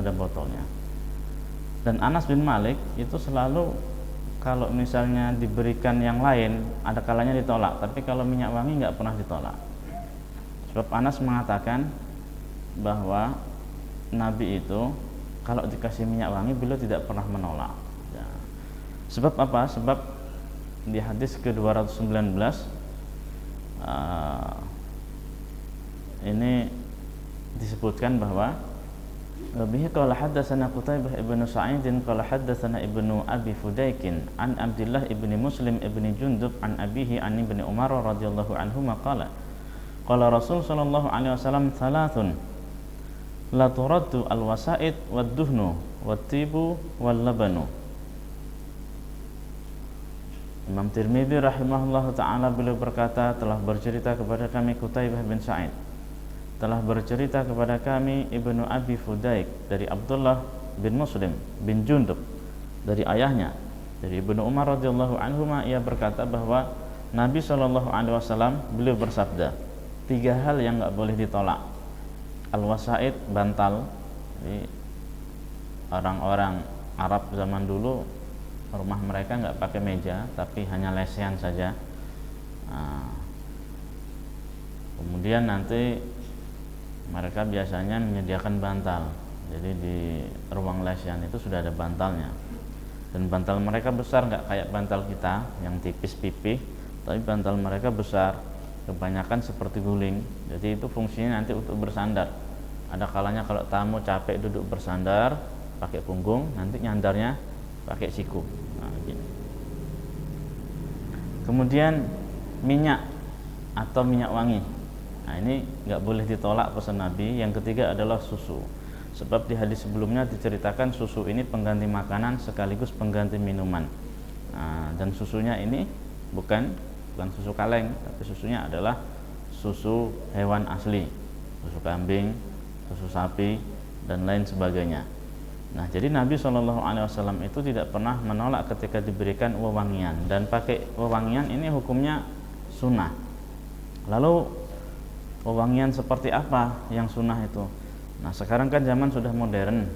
ada botolnya. Dan Anas bin Malik itu selalu kalau misalnya diberikan yang lain ada kalanya ditolak, tapi kalau minyak wangi nggak pernah ditolak. Sebab Anas mengatakan bahwa Nabi itu kalau dikasih minyak wangi beliau tidak pernah menolak ya. Sebab apa? Sebab di hadis ke-219 ini disebutkan bahwa bihi qala haddatsana Qutaibah ibnu Sa'id qala haddatsana ibnu Abi Fudaikin an Abdullah ibni Muslim ibni Jundub an abihi an ibni Umar radhiyallahu anhu qala qala Rasul sallallahu alaihi wasallam thalathun la turaddu al-wasa'id wad-duhnu wat-tibu wal-labanu. Imam Tirmidzi rahimahullah ta'ala beliau berkata, telah bercerita kepada kami Qutaibah bin Sa'id, telah bercerita kepada kami Ibnu Abi Fudaik dari Abdullah bin Muslim bin Jundub dari ayahnya dari Ibnu Umar radhiyallahu anhuma, ia berkata bahwa Nabi sallallahu alaihi wasallam beliau bersabda, tiga hal yang enggak boleh ditolak. Al-wasaid, bantal. Jadi orang-orang Arab zaman dulu rumah mereka enggak pakai meja tapi hanya lesehan saja. Kemudian nanti mereka biasanya menyediakan bantal. Jadi di ruang lesehan itu sudah ada bantalnya. Dan bantal mereka besar, nggak kayak bantal kita yang tipis pipih, tapi bantal mereka besar, kebanyakan seperti guling. Jadi itu fungsinya nanti untuk bersandar. Ada kalanya kalau tamu capek duduk bersandar pakai punggung, nanti nyandarnya pakai siku. Nah, gini. Kemudian minyak atau minyak wangi. Nah, ini nggak boleh ditolak pesan Nabi. Yang ketiga adalah susu. Sebab di hadis sebelumnya diceritakan susu ini pengganti makanan sekaligus pengganti minuman. Nah, dan susunya ini bukan susu kaleng, tapi susunya adalah susu hewan asli, susu kambing, susu sapi dan lain sebagainya. Nah, jadi Nabi SAW itu tidak pernah menolak ketika diberikan wewangian, dan pakai wewangian ini hukumnya sunnah. Lalu wewangian seperti apa yang sunnah itu? Nah, sekarang kan zaman sudah modern.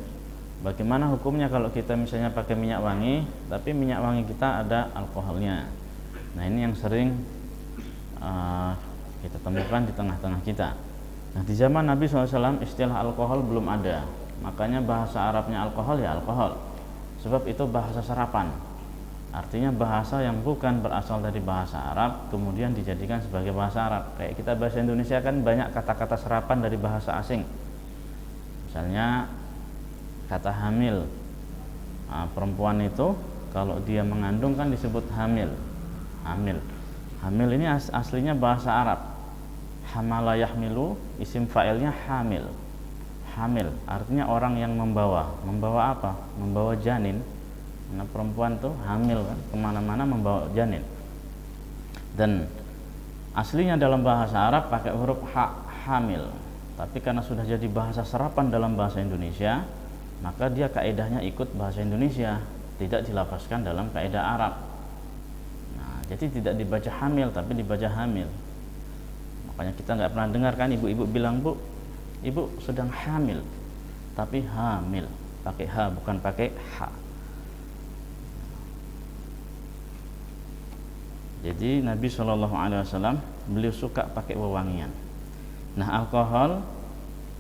Bagaimana hukumnya kalau kita misalnya pakai minyak wangi, tapi minyak wangi kita ada alkoholnya? Nah, ini yang sering kita temukan di tengah-tengah kita. Nah, di zaman Nabi SAW istilah alkohol belum ada. Makanya bahasa Arabnya alkohol ya alkohol. Sebab itu bahasa serapan. Artinya bahasa yang bukan berasal dari bahasa Arab kemudian dijadikan sebagai bahasa Arab. Kayak kita bahasa Indonesia kan banyak kata-kata serapan dari bahasa asing. Misalnya kata hamil. Nah, perempuan itu kalau dia mengandung kan disebut hamil. Hamil ini aslinya bahasa Arab. Hamala yahmilu, isim fa'ilnya hamil. Hamil artinya orang yang membawa. Membawa apa? Membawa janin. Nah, perempuan tuh hamil kan, kemana-mana membawa janin. Dan aslinya dalam bahasa Arab pakai huruf ha, hamil. Tapi karena sudah jadi bahasa serapan dalam bahasa Indonesia, maka dia kaedahnya ikut bahasa Indonesia, tidak dilafazkan dalam kaedah Arab. Nah, jadi tidak dibaca hamil tapi dibaca hamil. Makanya kita nggak pernah dengar kan ibu-ibu bilang, "Bu, ibu sedang hamil." Tapi hamil, pakai ha bukan pakai ha. Jadi Nabi SAW beliau suka pakai wewangian. Nah, alkohol,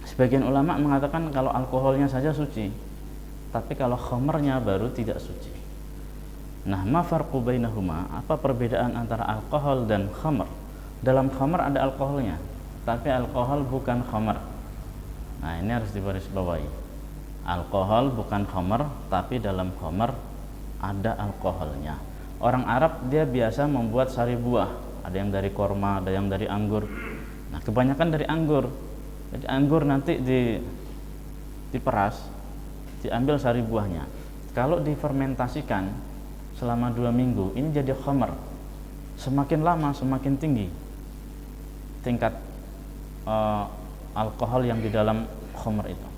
sebagian ulama mengatakan kalau alkoholnya saja suci, tapi kalau khamrnya baru tidak suci. Nah, ma farqu bainahuma? Apa perbedaan antara alkohol dan khamr? Dalam khamr ada alkoholnya, tapi alkohol bukan khamr. Nah, ini harus digarisbawahi. Alkohol bukan khamr, tapi dalam khamr ada alkoholnya. Orang Arab dia biasa membuat sari buah, ada yang dari korma, ada yang dari anggur. Nah, kebanyakan dari anggur. Jadi anggur nanti diperas, diambil sari buahnya. Kalau difermentasikan selama 2 minggu, ini jadi khamr. Semakin lama semakin tinggi tingkat alkohol yang di dalam khamr itu.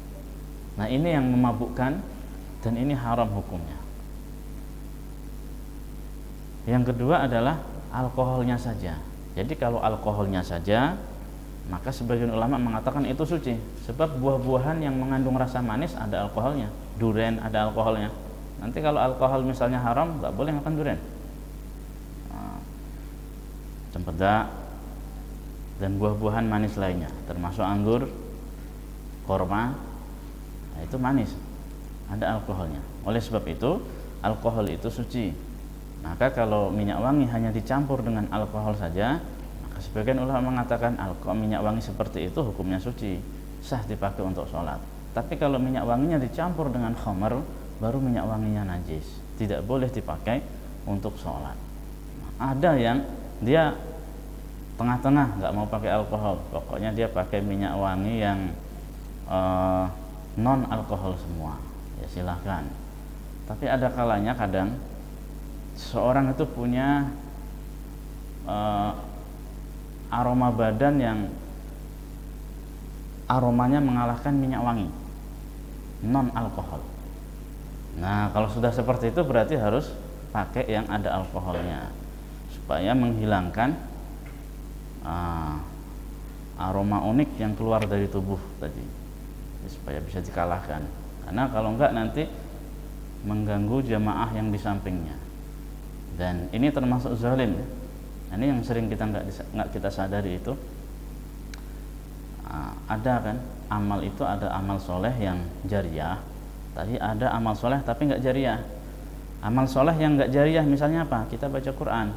Nah, ini yang memabukkan dan ini haram hukumnya. Yang kedua adalah alkoholnya saja. Jadi kalau alkoholnya saja Maka sebagian ulama mengatakan itu suci, sebab buah-buahan yang mengandung rasa manis ada alkoholnya. Durian ada alkoholnya. Nanti kalau alkohol misalnya haram, nggak boleh makan durian. Cempedak dan buah-buahan manis lainnya, termasuk anggur, korma, nah itu manis, ada alkoholnya. Oleh sebab itu, alkohol itu suci. Maka kalau minyak wangi hanya dicampur dengan alkohol saja, maka sebagian ulama mengatakan minyak wangi seperti itu hukumnya suci, sah dipakai untuk sholat. Tapi kalau minyak wanginya dicampur dengan khamar, baru minyak wanginya najis, tidak boleh dipakai untuk sholat. Ada yang dia tengah-tengah, nggak mau pakai alkohol, pokoknya dia pakai minyak wangi yang non alkohol semua, ya silahkan. Tapi ada kalanya kadang seorang itu punya aroma badan yang aromanya mengalahkan minyak wangi non alkohol. Nah, kalau sudah seperti itu berarti harus pakai yang ada alkoholnya supaya menghilangkan aroma unik yang keluar dari tubuh tadi, supaya bisa dikalahkan. Karena kalau enggak nanti mengganggu jamaah yang di sampingnya. Dan ini termasuk zalim. Ini yang sering kita nggak kita sadari itu. Ada kan amal itu, ada amal soleh yang jariah. Tadi ada amal soleh tapi nggak jariah. Amal soleh yang nggak jariah misalnya apa? Kita baca Quran.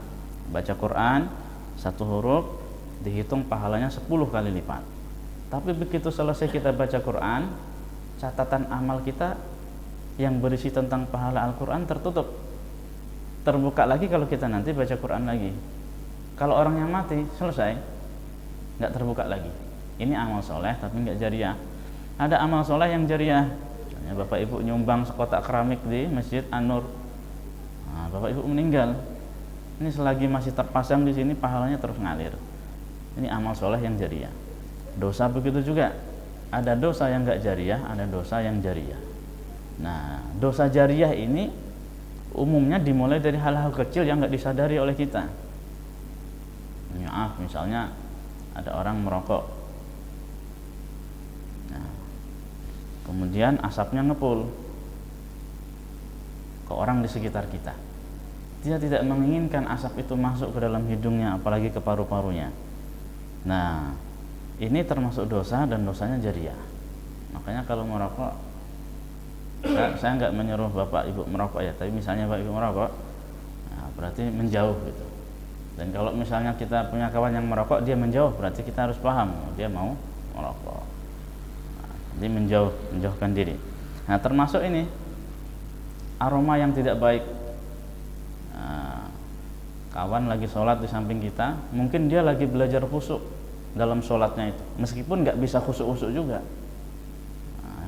Baca Quran satu huruf dihitung pahalanya 10 kali lipat. Tapi begitu selesai kita baca Quran, catatan amal kita yang berisi tentang pahala Al-Quran tertutup. Terbuka lagi kalau kita nanti baca Quran lagi. Kalau orang yang mati, selesai, nggak terbuka lagi. Ini amal soleh tapi nggak jariah. Ada amal soleh yang jariah. Misalnya Bapak Ibu nyumbang sekotak keramik di Masjid An-Nur. Nah, Bapak Ibu meninggal. Ini selagi masih terpasang di sini, pahalanya terus ngalir. Ini amal soleh yang jariah. Dosa begitu juga. Ada dosa yang nggak jariah, ada dosa yang jariah. Nah, dosa jariah ini umumnya dimulai dari hal-hal kecil yang nggak disadari oleh kita. Maaf, misalnya ada orang merokok, nah, kemudian asapnya ngepul ke orang di sekitar kita. Dia tidak menginginkan asap itu masuk ke dalam hidungnya, apalagi ke paru-parunya. Nah, ini termasuk dosa dan dosanya jariah. Makanya kalau merokok, saya nggak menyuruh Bapak Ibu merokok ya, tapi misalnya Bapak Ibu merokok, nah, berarti menjauh gitu. Dan kalau misalnya kita punya kawan yang merokok, dia menjauh, berarti kita harus paham dia mau merokok. Nah, jadi menjauhkan diri. Nah, termasuk ini aroma yang tidak baik. Nah, kawan lagi sholat di samping kita, mungkin dia lagi belajar khusyuk dalam sholatnya itu, meskipun nggak bisa khusyuk-khusyuk juga.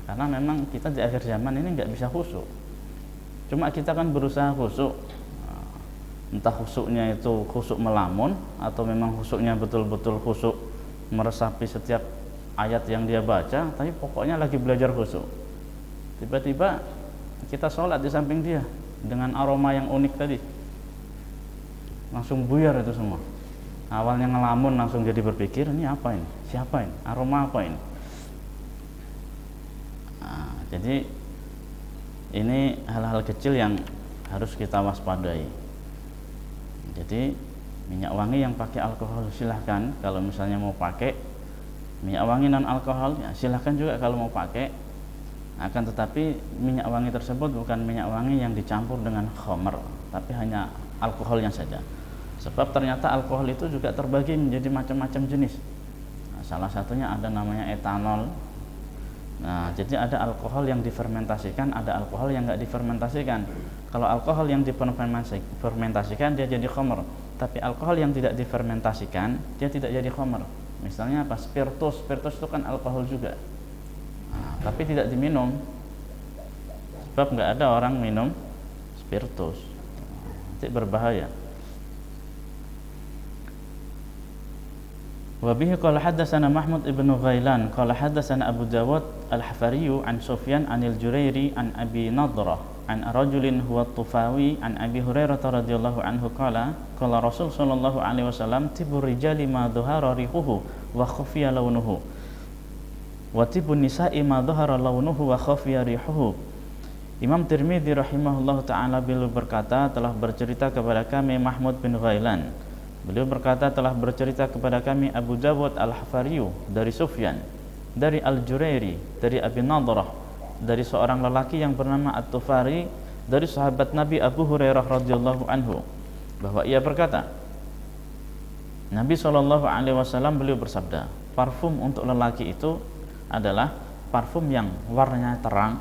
Karena memang kita di akhir zaman ini nggak bisa khusyuk. Cuma kita kan berusaha khusyuk. Entah khusyuknya itu khusyuk melamun, atau memang khusyuknya betul-betul khusyuk meresapi setiap ayat yang dia baca, tapi pokoknya lagi belajar khusyuk. Tiba-tiba kita sholat di samping dia dengan aroma yang unik tadi, langsung buyar itu semua. Awalnya ngelamun, langsung jadi berpikir, ini apa ini? Siapa ini? Aroma apa ini? Jadi ini hal-hal kecil yang harus kita waspadai. Jadi minyak wangi yang pakai alkohol silahkan, kalau misalnya mau pakai minyak wangi non alkohol ya silahkan juga kalau mau pakai. Akan tetapi minyak wangi tersebut bukan minyak wangi yang dicampur dengan khamar, tapi hanya alkoholnya saja. Sebab ternyata alkohol itu juga terbagi menjadi macam-macam jenis. Nah, salah satunya ada namanya etanol. Nah, jadi ada alkohol yang difermentasikan, ada alkohol yang nggak difermentasikan. Kalau alkohol yang difermentasikan dia jadi khamr, tapi alkohol yang tidak difermentasikan dia tidak jadi khamr. Misalnya apa? Spiritus itu kan alkohol juga, nah, tapi tidak diminum. Sebab nggak ada orang minum spiritus, nanti berbahaya. Wabihi qala haddatsana Mahmud ibn Ghailan qala haddatsana Abu Dawud al-Hafari an Sufyan anil Jurairi an Abi Nadrah an rajulin huwa Tufawi an Abi Hurairah radhiyallahu anhu qala qala Rasul sallallahu alaihi wasallam tibur rijali ma dhahara rihuhu wa khafiya launuhu. Wa tibun nisa'i ma dhahara launuhu wa khafiya rihuhu. Imam Tirmidzi rahimahullah ta'ala beliau berkata, telah bercerita kepada kami Mahmud bin Ghailan. Beliau berkata, telah bercerita kepada kami Abu Dawud al-Hafariyu dari Sufyan, dari Al-Jurairi, dari Abi Nadrah, dari seorang lelaki yang bernama At-Tufari, dari sahabat Nabi Abu Hurairah radhiyallahu anhu, bahwa ia berkata, Nabi SAW beliau bersabda, parfum untuk lelaki itu adalah parfum yang warnanya terang.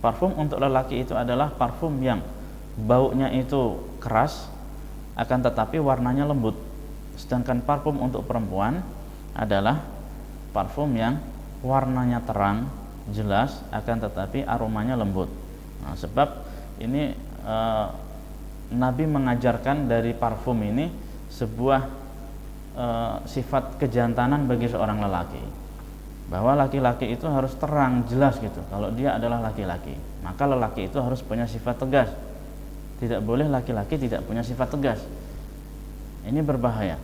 Parfum untuk lelaki itu adalah parfum yang baunya itu keras, akan tetapi warnanya lembut. Sedangkan parfum untuk perempuan adalah parfum yang warnanya terang, jelas, akan tetapi aromanya lembut. Nah, sebab ini Nabi mengajarkan dari parfum ini sebuah sifat kejantanan bagi seorang lelaki, bahwa laki-laki itu harus terang, jelas gitu. Kalau dia adalah laki-laki, maka lelaki itu harus punya sifat tegas. Tidak boleh laki-laki tidak punya sifat tegas. Ini berbahaya.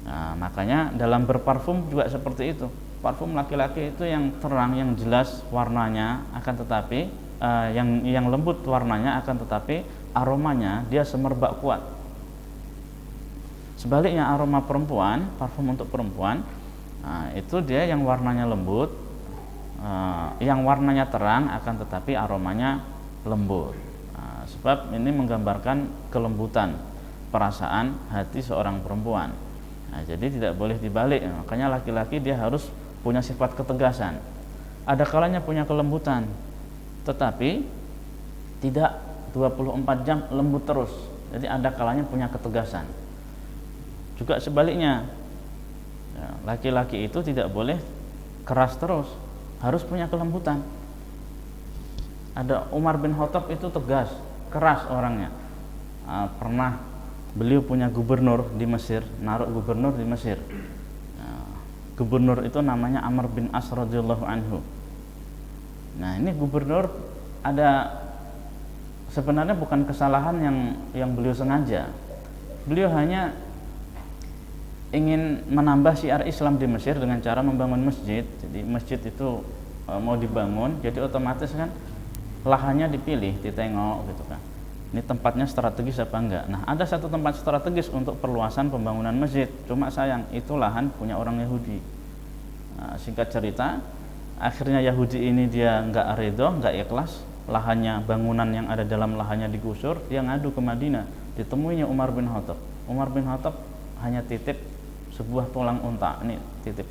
Nah, makanya dalam berparfum juga seperti itu. Parfum laki-laki itu yang terang, yang jelas warnanya, akan tetapi yang lembut warnanya, akan tetapi aromanya dia semerbak kuat. Sebaliknya aroma perempuan, parfum untuk perempuan, nah, itu dia yang warnanya lembut, yang warnanya terang, akan tetapi aromanya lembut. Nah, sebab ini menggambarkan kelembutan perasaan hati seorang perempuan. Nah, jadi tidak boleh dibalik. Makanya laki-laki dia harus punya sifat ketegasan. Ada kalanya punya kelembutan, tetapi tidak 24 jam lembut terus. Jadi ada kalanya punya ketegasan. Juga sebaliknya, laki-laki itu tidak boleh keras terus, harus punya kelembutan. Ada Umar bin Khattab itu tegas, keras orangnya. Pernah beliau punya gubernur di Mesir, naruh gubernur di Mesir. Gubernur itu namanya Amr bin As radhiyallahu anhu. Nah, ini gubernur ada sebenarnya bukan kesalahan yang beliau sengaja. Beliau hanya ingin menambah syiar Islam di Mesir dengan cara membangun masjid. Jadi masjid itu mau dibangun, jadi otomatis kan lahannya dipilih, ditengok gitu kan. Ini tempatnya strategis apa enggak. Nah, ada satu tempat strategis untuk perluasan pembangunan masjid. Cuma sayang, itu lahan punya orang Yahudi. Nah, singkat cerita, akhirnya Yahudi ini dia enggak ridho, enggak ikhlas. Lahannya, bangunan yang ada dalam lahannya digusur, dia ngadu ke Madinah. Ditemuinya Umar bin Khattab. Umar bin Khattab hanya titip sebuah tulang unta, ini titip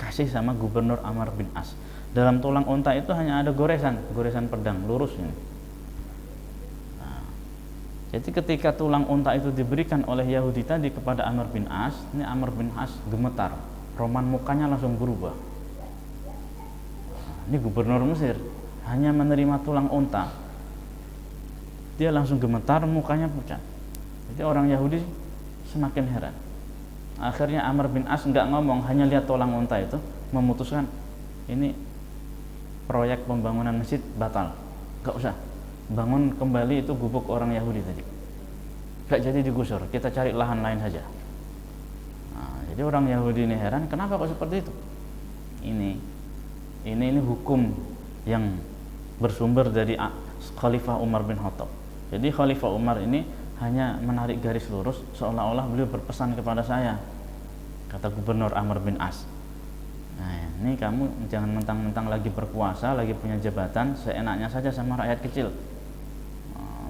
kasih sama gubernur Amr bin As. Dalam tulang unta itu hanya ada goresan pedang lurus ini. Nah, jadi ketika tulang unta itu diberikan oleh Yahudi tadi kepada Amr bin As, ini Amr bin As gemetar, roman mukanya langsung berubah. Nah, ini gubernur Mesir hanya menerima tulang unta, dia langsung gemetar, mukanya pucat. Jadi orang Yahudi semakin heran. Akhirnya Amr bin As nggak ngomong, hanya lihat tulang unta itu, memutuskan ini proyek pembangunan masjid batal, nggak usah, bangun kembali itu gubuk orang Yahudi tadi, nggak jadi digusur, kita cari lahan lain saja. Nah, jadi orang Yahudi ini heran, kenapa kok seperti itu? Ini hukum yang bersumber dari Khalifah Umar bin Khattab. Jadi Khalifah Umar ini hanya menarik garis lurus, seolah-olah beliau berpesan kepada saya, kata gubernur Amr bin As. Nah, ini kamu jangan mentang-mentang lagi berkuasa, lagi punya jabatan, seenaknya saja sama rakyat kecil.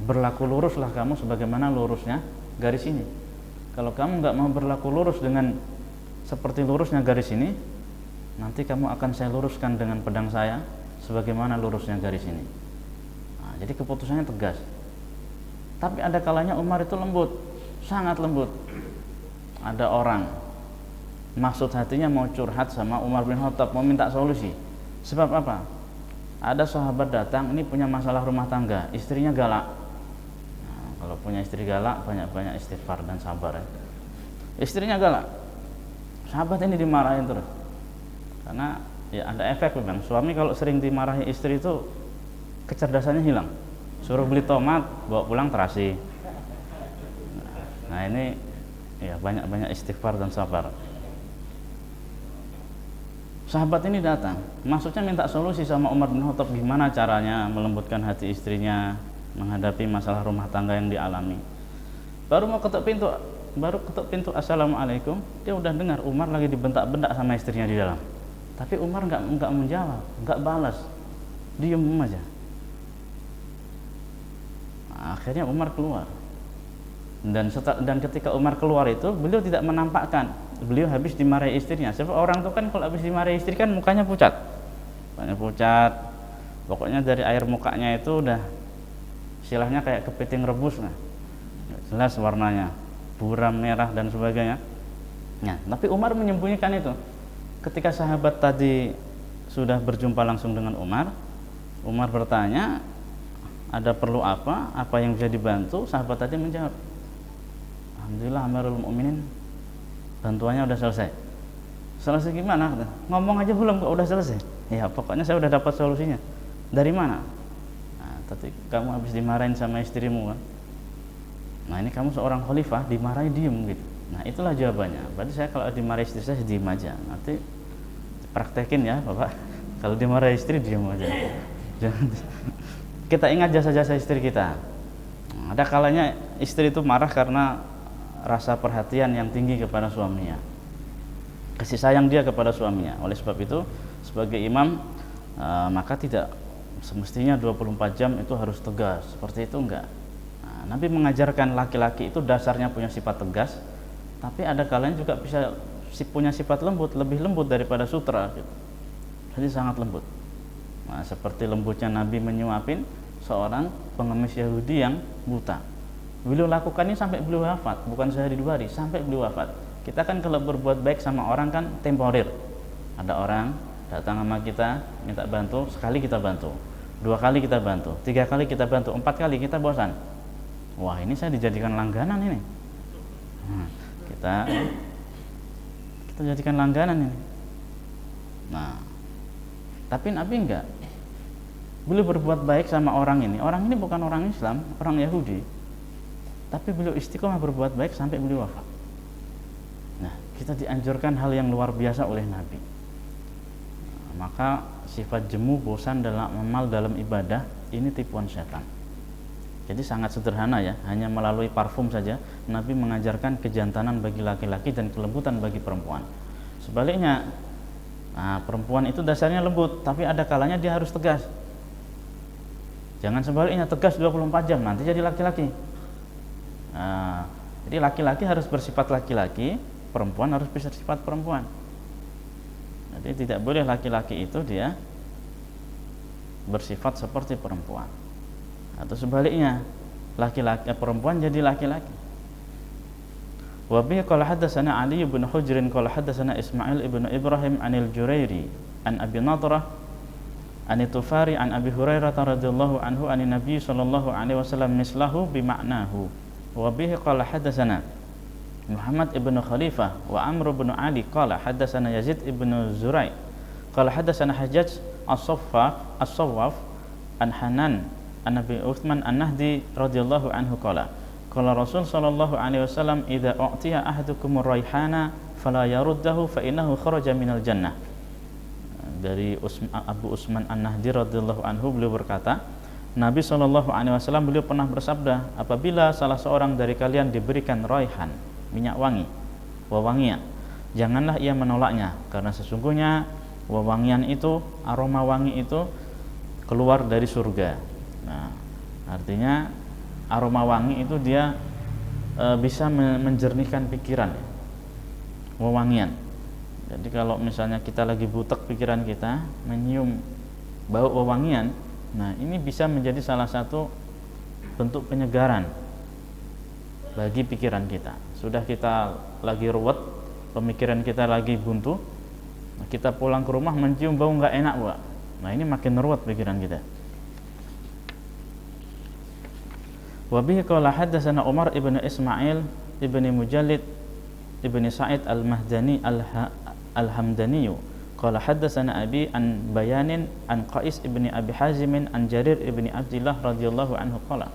Berlaku luruslah kamu sebagaimana lurusnya garis ini. Kalau kamu nggak mau berlaku lurus dengan seperti lurusnya garis ini, nanti kamu akan saya luruskan dengan pedang saya sebagaimana lurusnya garis ini. Nah, jadi keputusannya tegas. Tapi ada kalanya Umar itu lembut, sangat lembut. Ada orang maksud hatinya mau curhat sama Umar bin Khattab, mau minta solusi. Sebab apa? Ada sahabat datang, ini punya masalah rumah tangga, istrinya galak. Nah, kalau punya istri galak, banyak-banyak istighfar dan sabar ya. Istrinya galak, sahabat ini dimarahin terus. Karena ya ada efek memang. Suami kalau sering dimarahi istri itu kecerdasannya hilang. Suruh beli tomat, bawa pulang terasi. Nah, ini Ya, banyak-banyak istighfar dan sabar. Sahabat ini datang, maksudnya minta solusi sama Umar bin Khattab gimana caranya melembutkan hati istrinya menghadapi masalah rumah tangga yang dialami. Baru ketuk pintu, assalamualaikum, dia udah dengar Umar lagi dibentak-bentak sama istrinya di dalam. Tapi Umar nggak menjawab, nggak balas, diem aja. Nah, akhirnya Umar keluar. Dan ketika Umar keluar itu, beliau tidak menampakkan beliau habis dimarahi istrinya. Sebab orang itu kan kalau habis dimarahi istri kan mukanya pucat. Pokoknya dari air mukanya itu udah istilahnya kayak kepiting rebus, nah. Jelas warnanya, buram, merah dan sebagainya. Nah, tapi Umar menyembunyikan itu. Ketika sahabat tadi sudah berjumpa langsung dengan Umar bertanya, ada perlu apa? Apa yang bisa dibantu? Sahabat tadi menjawab, alhamdulillah Amirul Mukminin, bantuannya udah selesai. Selesai gimana? Ngomong aja belum kok udah selesai. Ya pokoknya saya udah dapat solusinya. Dari mana? Nah, tadi kamu habis dimarahin sama istrimu kan? Nah ini kamu seorang khalifah dimarahi diem gitu. Nah itulah jawabannya. Berarti saya kalau dimarahi istri saya diem aja. Nanti praktekin ya Bapak. Kalau dimarahi istri diem aja. Jangan. Kita ingat jasa-jasa istri kita. Nah, ada kalanya istri itu marah karena rasa perhatian yang tinggi kepada suaminya, kasih sayang dia kepada suaminya. Oleh sebab itu sebagai imam maka tidak semestinya 24 jam itu harus tegas. Seperti itu enggak. Nabi mengajarkan laki-laki itu dasarnya punya sifat tegas, tapi ada kalanya juga bisa punya sifat lembut, lebih lembut daripada sutra gitu. Jadi sangat lembut. Nah, seperti lembutnya Nabi menyuapin seorang pengemis Yahudi yang buta. Beliau lakukan ini sampai beliau wafat, bukan sehari dua hari, sampai beliau wafat. Kita kan kalau berbuat baik sama orang kan temporer. Ada orang datang sama kita minta bantu, sekali kita bantu, 2 kali kita bantu, 3 kali kita bantu, 4 kali kita bosan. Wah ini saya dijadikan langganan ini. Kita jadikan langganan ini. Nah, tapi Nabi enggak. Beliau berbuat baik sama orang ini. Orang ini bukan orang Islam, orang Yahudi. Tapi beliau istiqomah berbuat baik sampai beliau wafat. Nah, kita dianjurkan hal yang luar biasa oleh Nabi. Nah, maka sifat jemu, bosan dalam amal, dalam ibadah ini tipuan setan. Jadi sangat sederhana ya, hanya melalui parfum saja Nabi mengajarkan kejantanan bagi laki-laki dan kelembutan bagi perempuan. Sebaliknya, perempuan itu dasarnya lembut, tapi ada kalanya dia harus tegas. Jangan sebaliknya, tegas 24 jam, nanti jadi laki-laki. Jadi laki-laki harus bersifat laki-laki, perempuan harus bersifat perempuan. Jadi tidak boleh laki-laki itu dia bersifat seperti perempuan. Atau sebaliknya, laki-laki perempuan jadi laki-laki. Wa bihi qala hadatsana Ali bin Hujr qala hadatsana Ismail ibn Ibrahim anil Jurairi an Abi Nadrah an Tufari an Abi Hurairah radhiyallahu anhu an Nabi sallallahu alaihi wasallam mislahu bima'nahu. Wa bihi qala hadatsana Muhammad ibn Khalifah wa Amr ibn Ali qala hadatsana Yazid ibn Zurai qala hadatsana Hajjaj as-Sawwaf an Hanan an Nabi Uthman an-Nahdi radhiyallahu anhu qala Rasul sallallahu alaihi wasallam idza u'tiya ahadukum ar-raihana fala yaruddahu fa innahu kharaja minal jannah. Dari Abu Utsman an-Nahdi radhiyallahu anhu, beliau berkata, Nabi sallallahu alaihi wasallam beliau pernah bersabda, apabila salah seorang dari kalian diberikan raihan, minyak wangi, wewangian, janganlah ia menolaknya, karena sesungguhnya wewangian itu, aroma wangi itu keluar dari surga. Nah, artinya aroma wangi itu dia bisa menjernihkan pikiran, wewangian. Jadi kalau misalnya kita lagi butek pikiran kita, menyium bau wewangian, nah ini bisa menjadi salah satu bentuk penyegaran bagi pikiran kita. Sudah kita lagi ruwet, pemikiran kita lagi buntu, kita pulang ke rumah mencium bau nggak enak, Pak. Nah ini makin ruwet pikiran kita. Wa bihi qala hadatsana Umar ibn Ismail ibn Mujallid ibn Sa'id al-Mahdani al-Hamdani qala hadatsana Abi an Bayanin an Qais ibn Abi Hazim an Jarir ibn Abdullah radhiyallahu anhu qala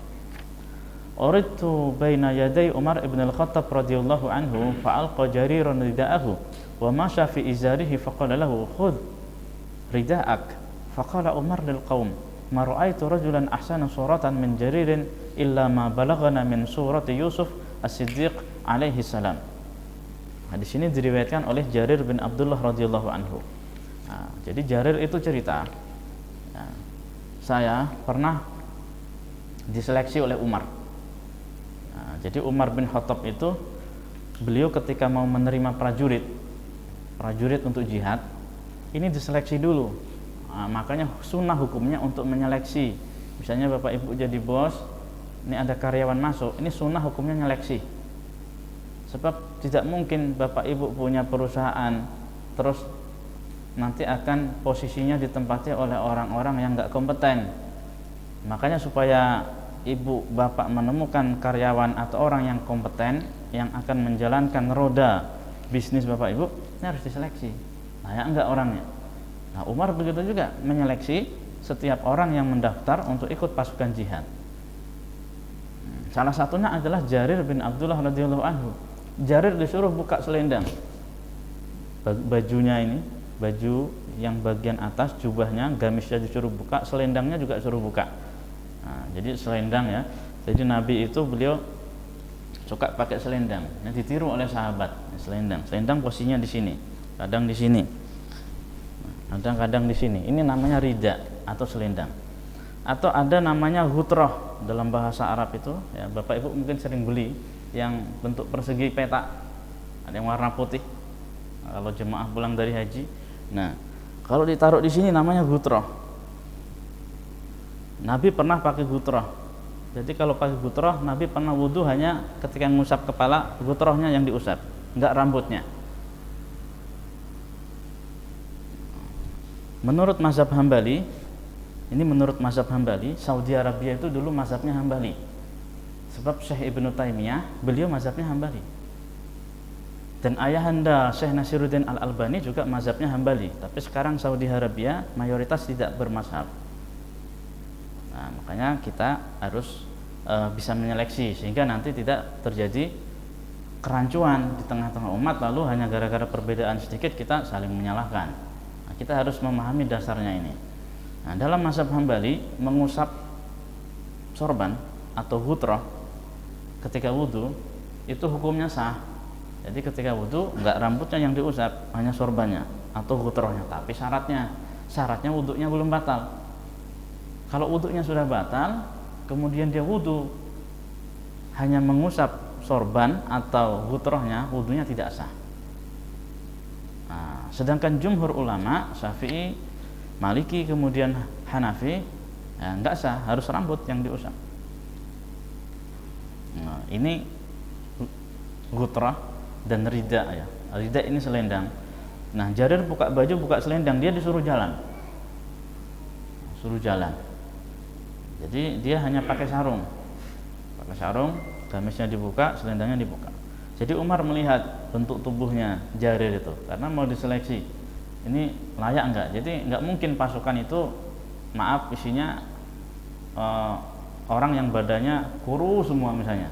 Uridtu baina yaday Umar ibn al-Khattab radhiyallahu anhu fa'alqa jariran rida'ahu wa masya fi izarihi faqala lahu khudh rida'ak faqala Umar lil qaum ma ra'aitu rajulan ahsana suratan min jaririn illa ma balaghana min surati Yusuf as-Siddiq alaihi salam. Nah, di sini diriwayatkan oleh Jarir bin Abdullah radhiyallahu anhu. Nah, jadi Jarir itu cerita, nah, saya pernah diseleksi oleh Umar. Nah, jadi Umar bin Khattab itu beliau ketika mau menerima prajurit untuk jihad, ini diseleksi dulu. Nah, makanya sunnah hukumnya untuk menyeleksi. Misalnya Bapak Ibu jadi bos, ini ada karyawan masuk, ini sunnah hukumnya nyeleksi. Sebab tidak mungkin Bapak Ibu punya perusahaan terus nanti akan posisinya ditempati oleh orang-orang yang nggak kompeten. Makanya supaya Ibu Bapak menemukan karyawan atau orang yang kompeten yang akan menjalankan roda bisnis Bapak Ibu, ini harus diseleksi. Nah, ya enggak orangnya. Nah, Umar begitu juga menyeleksi setiap orang yang mendaftar untuk ikut pasukan jihad. Salah satunya adalah Jarir bin Abdullah radhiyallahu anhu. Jarir disuruh buka selendang bajunya ini, baju yang bagian atas jubahnya, gamisnya disuruh buka, selendangnya juga suruh buka. Nah, jadi selendang ya. Jadi Nabi itu beliau suka pakai selendang. Yang ditiru oleh sahabat. Selendang posisinya di sini, kadang di sini, kadang-kadang di sini. Ini namanya rida atau selendang. Atau ada namanya hutroh dalam bahasa Arab itu. Ya, Bapak Ibu mungkin sering beli yang bentuk persegi petak, ada yang warna putih. Kalau jemaah pulang dari haji, nah kalau ditaruh di sini namanya gutroh. Nabi pernah pakai gutroh. Jadi kalau pakai gutroh, Nabi pernah wudhu hanya ketika mengusap kepala, gutrohnya yang diusap, enggak rambutnya. Menurut mazhab Hambali, Saudi Arabia itu dulu mazhabnya Hambali. Sebab Syekh Ibnu Taimiyah, beliau mazhabnya Hambali. Dan ayahanda Syekh Nasiruddin Al-Albani juga mazhabnya Hambali. Tapi sekarang Saudi Arabia mayoritas tidak bermazhab. Nah, makanya kita harus bisa menyeleksi sehingga nanti tidak terjadi kerancuan di tengah-tengah umat, lalu hanya gara-gara perbedaan sedikit kita saling menyalahkan. Nah, kita harus memahami dasarnya ini. Nah, dalam mazhab Hambali, mengusap sorban atau hutroh ketika wudhu itu hukumnya sah. Jadi ketika wudhu enggak rambutnya yang diusap, hanya sorbannya atau hutrohnya. Tapi syaratnya wudhunya belum batal. Kalau wudhunya sudah batal, kemudian dia wudhu hanya mengusap sorban atau hutrohnya, wudhunya tidak sah. Nah, sedangkan jumhur ulama Syafi'i, Maliki, kemudian Hanafi, ya enggak sah, harus rambut yang diusap. Nah, ini gutrah dan rida ya. Rida ini selendang. Nah, Jarir buka baju, buka selendang, dia disuruh jalan. Jadi dia hanya pakai sarung. Gamisnya dibuka, selendangnya dibuka. Jadi Umar melihat bentuk tubuhnya Jarir itu karena mau diseleksi. Ini layak enggak? Jadi enggak mungkin pasukan itu isinya orang yang badannya kurus semua misalnya.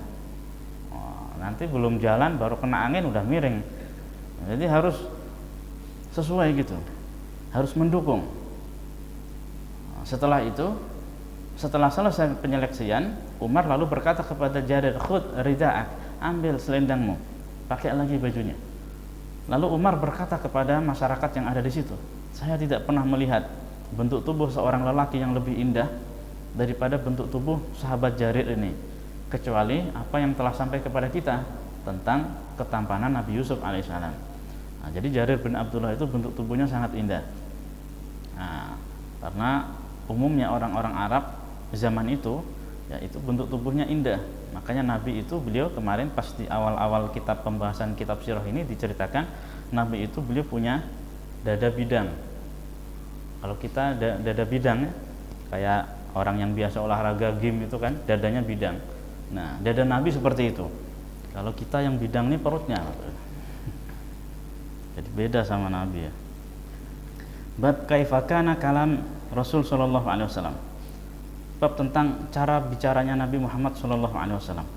Nanti belum jalan baru kena angin udah miring. Jadi harus sesuai gitu, harus mendukung. Setelah selesai penyeleksian, Umar lalu berkata kepada Jarir, khudh rida'ak, ambil selendangmu, pakai lagi bajunya. Lalu Umar berkata kepada masyarakat yang ada di situ, saya tidak pernah melihat bentuk tubuh seorang lelaki yang lebih indah daripada bentuk tubuh sahabat Jarir ini, kecuali apa yang telah sampai kepada kita tentang ketampanan Nabi Yusuf alaihissalam. Nah, jadi Jarir bin Abdullah itu bentuk tubuhnya sangat indah. Nah, karena umumnya orang-orang Arab zaman itu, ya itu bentuk tubuhnya indah. Makanya Nabi itu beliau kemarin pas di awal-awal pembahasan kitab sirah ini diceritakan, Nabi itu beliau punya dada bidang. Kalau kita dada bidang, kayak orang yang biasa olahraga gym itu kan dadanya bidang. Nah, dada Nabi seperti itu. Kalau kita yang bidang ini perutnya. Jadi beda sama Nabi ya. Bab kaifa kana kalam Rasul sallallahu alaihi wasallam. bab tentang cara bicaranya Nabi Muhammad sallallahu alaihi wasallam.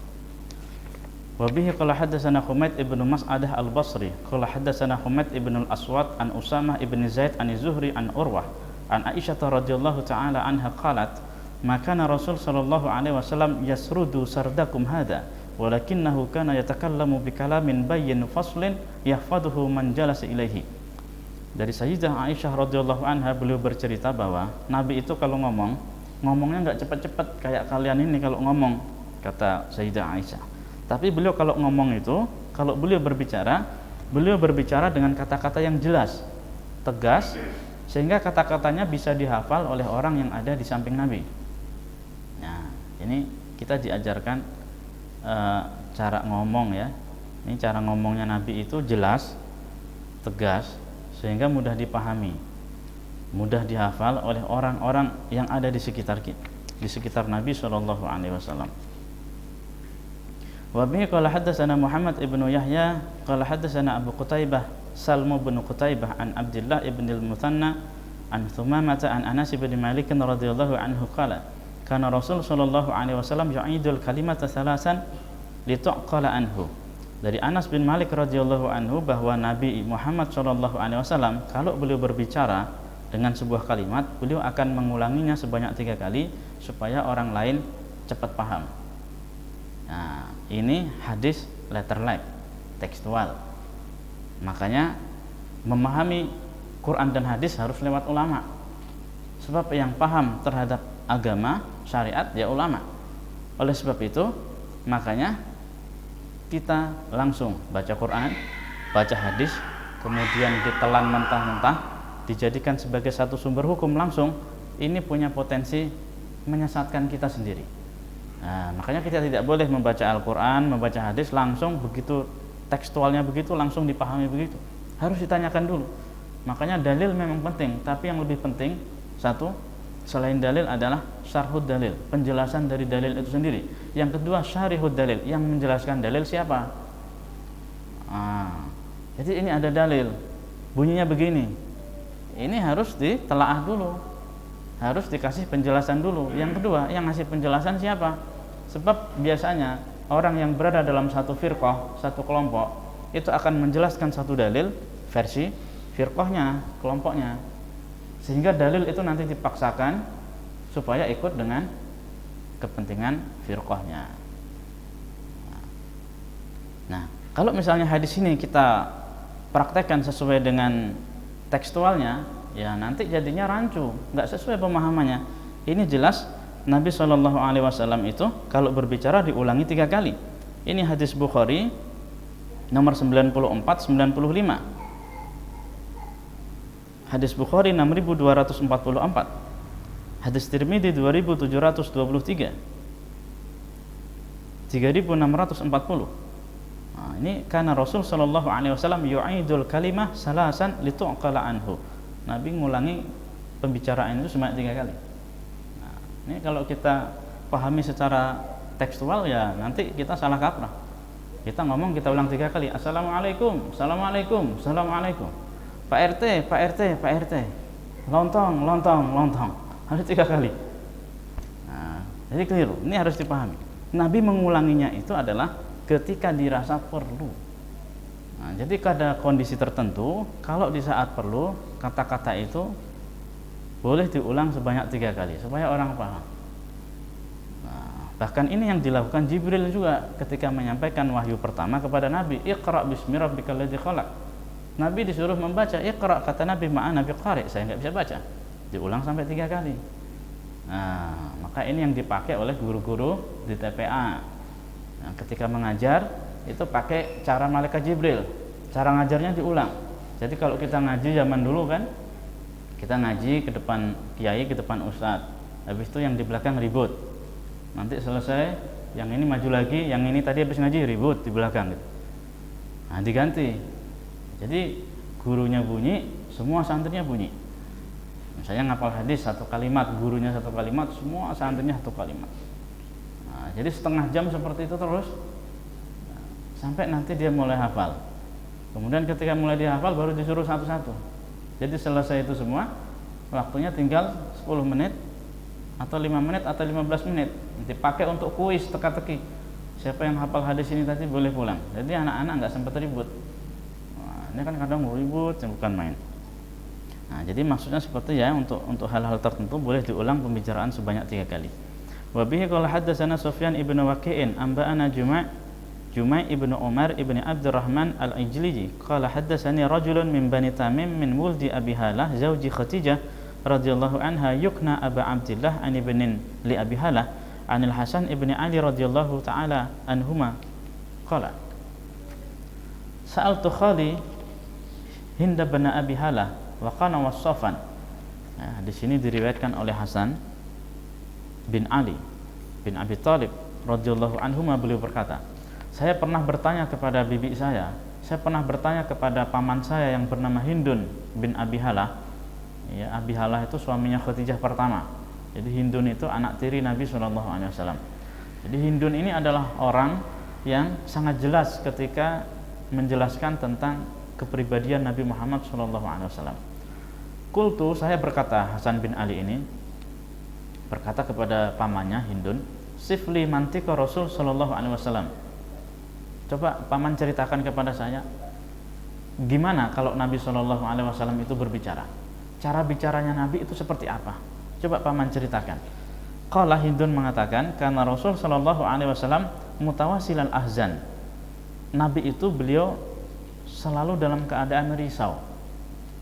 Wa bihi qala hadatsana Humaid ibnu Mas'adah al-Basri qala hadatsana Humaid ibnu al-Aswad an Usamah ibn Zaid an Zuhri an Urwah an Aisyah radhiyallahu taala anha qalat ma kana Rasul sallallahu alaihi wasallam yasrudu sardakum hadha walakinnahu kana yatakallamu bikalamin bayyin faslin yahfaduhu man jalasa ilaihi. Dari Sayyidah Aisyah radhiyallahu anha, beliau bercerita bahwa Nabi itu kalau ngomongnya enggak cepat-cepat kayak kalian ini kalau ngomong, kata Sayyidah Aisyah. Tapi beliau kalau ngomong itu, kalau beliau berbicara dengan kata-kata yang jelas, tegas, sehingga kata-katanya bisa dihafal oleh orang yang ada di samping Nabi. Nah, ini kita diajarkan cara ngomong ya. Ini cara ngomongnya Nabi itu jelas, tegas, sehingga mudah dipahami, mudah dihafal oleh orang-orang yang ada di sekitar Nabi sallallahu alaihi wasallam. Wa bihi qala hadatsana Muhammad ibnu Yahya qala hadatsana Abu Qutaibah Salmu bin Qutaibah an Abdullah ibn al-Muthanna an Thumamah an Anas bin Malik radhiyallahu anhu qala kana Rasul sallallahu alaihi wasallam yu'idul kalimata salasan lituqala anhu. Dari Anas bin Malik radhiyallahu anhu bahwa Nabi Muhammad sallallahu alaihi wasallam kalau beliau berbicara dengan sebuah kalimat, beliau akan mengulanginya sebanyak 3 kali supaya orang lain cepat paham. Nah, ini hadis letter like, tekstual. Makanya memahami Quran dan hadis harus lewat ulama. Sebab yang paham terhadap agama, syariat ya ulama. Oleh sebab itu, makanya kita langsung baca Quran, baca hadis, kemudian ditelan mentah-mentah, dijadikan sebagai satu sumber hukum langsung, ini punya potensi menyesatkan kita sendiri. Nah, makanya kita tidak boleh membaca Al-Quran, membaca hadis langsung begitu tekstualnya begitu langsung dipahami begitu. Harus ditanyakan dulu. Makanya dalil memang penting, tapi yang lebih penting satu, selain dalil adalah syarhud dalil, penjelasan dari dalil itu sendiri. Yang kedua syarihud dalil, yang menjelaskan dalil siapa? Jadi ini ada dalil, bunyinya begini. Ini harus ditelaah dulu, harus dikasih penjelasan dulu. Yang kedua, yang ngasih penjelasan siapa? Sebab biasanya orang yang berada dalam satu firqah, satu kelompok, itu akan menjelaskan satu dalil versi firqahnya, kelompoknya, sehingga dalil itu nanti dipaksakan supaya ikut dengan kepentingan firqahnya. Nah, kalau misalnya hadis ini kita praktekkan sesuai dengan tekstualnya, ya nanti jadinya rancu, nggak sesuai pemahamannya. Ini jelas Nabi Shallallahu Alaihi Wasallam itu kalau berbicara diulangi 3 kali. Ini hadis Bukhari nomor 94-95. Hadis Bukhari 6244. Hadis Tirmidzi 2723. 3640. Nah, ini karena Rasul Shallallahu Alaihi Wasallam yu'idul kalimah salasan lituqala anhu. Nabi ngulangi pembicaraan itu sebanyak 3 kali. Nah, ini kalau kita pahami secara tekstual ya nanti kita salah kaprah. Kita ngomong kita ulang 3 kali. Assalamualaikum, assalamualaikum, assalamualaikum. Pak RT, Pak RT, Pak RT. Lontong, lontong, lontong. Harus 3 kali. Nah, jadi keliru. Ini harus dipahami. Nabi mengulanginya itu adalah ketika dirasa perlu. Nah, jadi pada kondisi tertentu, kalau di saat perlu, kata-kata itu boleh diulang sebanyak 3 kali supaya orang paham. Nah, bahkan ini yang dilakukan Jibril juga ketika menyampaikan wahyu pertama kepada Nabi, Iqra bismi rabbikal ladzi khalaq. Nabi disuruh membaca Iqra, kata Nabi, ma'ana biqari, saya nggak bisa baca. Diulang sampai 3 kali. Nah, maka ini yang dipakai oleh guru-guru di TPA. Nah, ketika mengajar itu pakai cara malaikat Jibril, cara ngajarnya diulang. Jadi kalau kita ngaji zaman dulu kan, kita ngaji ke depan kiai, ke depan ustadz, habis itu yang di belakang ribut, nanti selesai yang ini maju lagi, yang ini tadi habis ngaji ribut di belakang gitu. Nah, diganti. Jadi gurunya bunyi, semua santrinya bunyi. Misalnya ngapal hadis 1 kalimat, gurunya 1 kalimat, semua santrinya 1 kalimat. Nah, jadi setengah jam seperti itu terus, sampai nanti dia mulai hafal. Kemudian ketika mulai dihafal baru disuruh satu-satu. Jadi selesai itu semua, waktunya tinggal 10 menit, atau 5 menit atau 15 menit dipakai untuk kuis teka-teki. Siapa yang hafal hadis ini tadi boleh pulang. Jadi anak-anak nggak sempat ribut. Nah, ini kan kadang ribut bukan main. Nah, jadi maksudnya seperti ya, untuk hal-hal tertentu boleh diulang pembicaraan sebanyak 3 kali. Wa bihi qala haddatsana Sufyan ibnu Waqi'in anba'ana Jumai ibnu Umar ibni Abdurrahman al-Ijliji qala haddatsani rajulun min Bani Tamim min wuldi Abi Halah zauji Khadijah radhiyallahu anha yukna Aba Abdillah an ibnin li Abi Halah anil Hasan ibni Ali radhiyallahu ta'ala anhuma qala sa'altu khali Hind bin Abi Halah wa kana wassafan. Nah, di sini diriwayatkan oleh Hasan bin Ali bin Abi Thalib radhiyallahu anhuma, beliau berkata, saya pernah bertanya kepada bibi saya pernah bertanya kepada paman saya yang bernama Hindun bin Abi Halah. Ya, Abi Halah itu suaminya Khadijah pertama. Jadi Hindun itu anak tiri Nabi SAW. Jadi Hindun ini adalah orang yang sangat jelas ketika menjelaskan tentang kepribadian Nabi Muhammad SAW. Qultu, saya berkata, Hasan bin Ali ini berkata kepada pamannya Hindun, sifli mantika Rasul SAW. Coba paman ceritakan kepada saya, gimana kalau Nabi SAW itu berbicara? Cara bicaranya Nabi itu seperti apa? Coba paman ceritakan. Qala, Hindun mengatakan, karena Rasul SAW mutawasilan ahzan. Nabi itu beliau selalu dalam keadaan risau.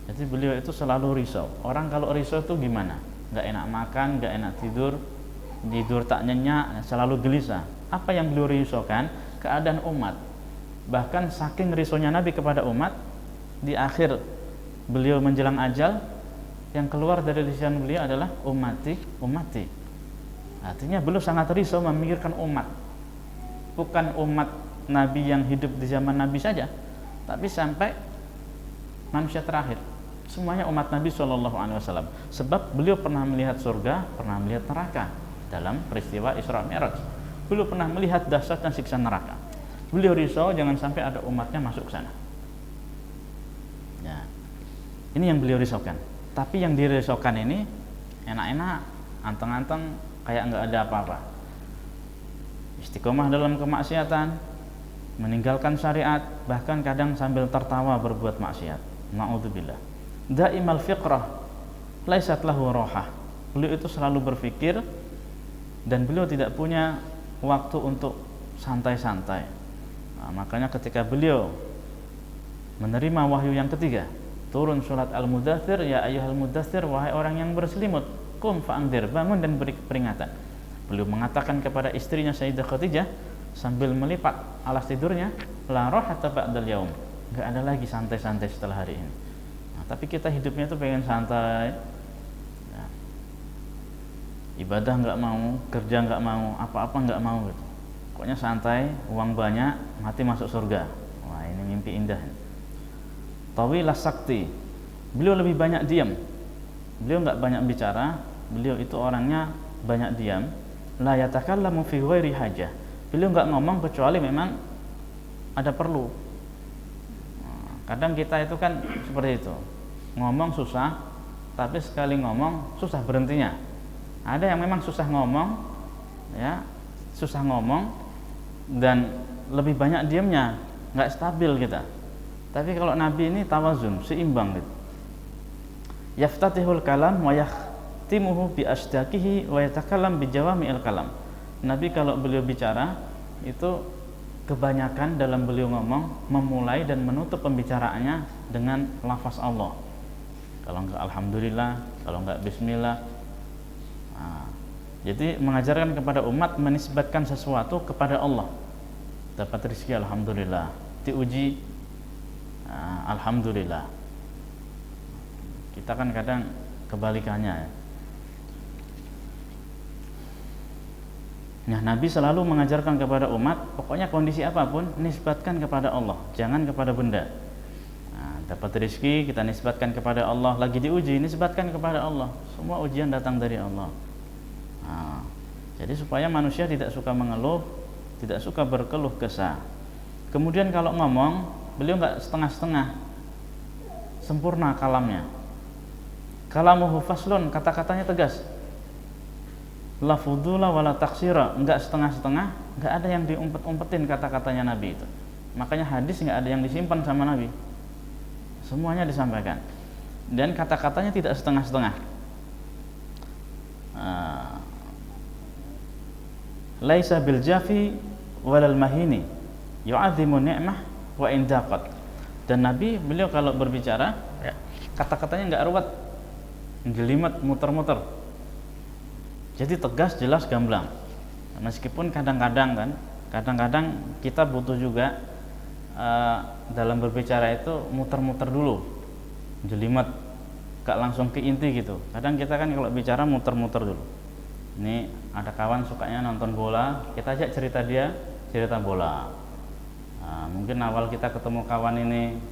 Jadi beliau itu selalu risau. Orang kalau risau itu gimana? Gak enak makan, gak enak tidur tak nyenyak, selalu gelisah. Apa yang beliau risaukan? Keadaan umat. Bahkan saking risaunya Nabi kepada umat, di akhir beliau menjelang ajal, yang keluar dari lisan beliau adalah ummati. Artinya beliau sangat risau memikirkan umat. Bukan umat Nabi yang hidup di zaman Nabi saja, tapi sampai manusia terakhir. Semuanya umat Nabi SAW. Sebab beliau pernah melihat surga, pernah melihat neraka dalam peristiwa Isra Mi'raj. Beliau pernah melihat dahsyatnya siksa neraka. Beliau risau jangan sampai ada umatnya masuk ke sana. Ya. Ini yang beliau risaukan. Tapi yang dirisaukan ini enak-enak, anteng-anteng, kayak nggak ada apa-apa. Istiqomah dalam kemaksiatan, meninggalkan syariat, bahkan kadang sambil tertawa berbuat maksiat. Na'udzubillah. Daimal fiqrah laisat lahu rohah. Beliau itu selalu berpikir dan beliau tidak punya waktu untuk santai-santai. Nah, makanya ketika beliau menerima wahyu yang ketiga, turun surat Al-Mudaththir, ya ayyuhal mudaththir, wahai orang yang berselimut, qum fa'andzir, bangun dan beri peringatan. Beliau mengatakan kepada istrinya Sayyidah Khadijah sambil melipat alas tidurnya, la rahata ba'dal yaum. Enggak ada lagi santai-santai setelah hari ini. Nah, tapi kita hidupnya itu pengen santai. Ya. Ibadah enggak mau, kerja enggak mau, apa-apa enggak mau gitu. Pokoknya santai, uang banyak, mati masuk surga. Wah, ini mimpi indah. Tawilah sakti. Beliau lebih banyak diam. Beliau enggak banyak bicara, beliau itu orangnya banyak diam. La yatakallamu fi ghairi hajah. Beliau enggak ngomong kecuali memang ada perlu. Kadang kita itu kan seperti itu. Ngomong susah, tapi sekali ngomong susah berhentinya. Ada yang memang susah ngomong, ya, susah ngomong dan lebih banyak diamnya, enggak stabil kita. Tapi kalau Nabi ini tawazun, seimbang gitu. Yaftatihul kalam wa yakhtimuhu bi asdaqihi wa yatakallam bi jawami'il kalam. Nabi kalau beliau bicara itu kebanyakan dalam beliau ngomong memulai dan menutup pembicaraannya dengan lafaz Allah. Kalau enggak alhamdulillah, kalau enggak bismillah. Nah, jadi mengajarkan kepada umat menisbatkan sesuatu kepada Allah. Dapat rezeki alhamdulillah, diuji alhamdulillah. Kita kan kadang kebalikannya ya. Nah, Nabi selalu mengajarkan kepada umat, pokoknya kondisi apapun nisbatkan kepada Allah, jangan kepada benda. Nah, dapat rezeki kita nisbatkan kepada Allah, lagi diuji nisbatkan kepada Allah. Semua ujian datang dari Allah. Nah, jadi supaya manusia tidak suka mengeluh, tidak suka berkeluh kesah. Kemudian kalau ngomong, beliau enggak setengah-setengah, sempurna kalamnya. Kalamuhu faslun, kata-katanya tegas. La fudula wala taksira, enggak setengah-setengah, enggak ada yang diumpet-umpetin kata-katanya Nabi itu. Makanya hadis enggak ada yang disimpan sama Nabi. Semuanya disampaikan. Dan kata-katanya tidak setengah-setengah. Laisa bil jafi walal mahini, yu'azzimu ni'mah wa indaqat. Dan Nabi beliau kalau berbicara, kata-katanya enggak ruwet, jelimet, muter-muter. Jadi tegas, jelas, gamblang. Meskipun kadang-kadang kita butuh juga dalam berbicara itu muter-muter dulu, jelimet, gak langsung ke inti gitu. Kadang kita kan kalau bicara muter-muter dulu. Ini ada kawan sukanya nonton bola, kita ajak cerita bola. Mungkin awal kita ketemu kawan ini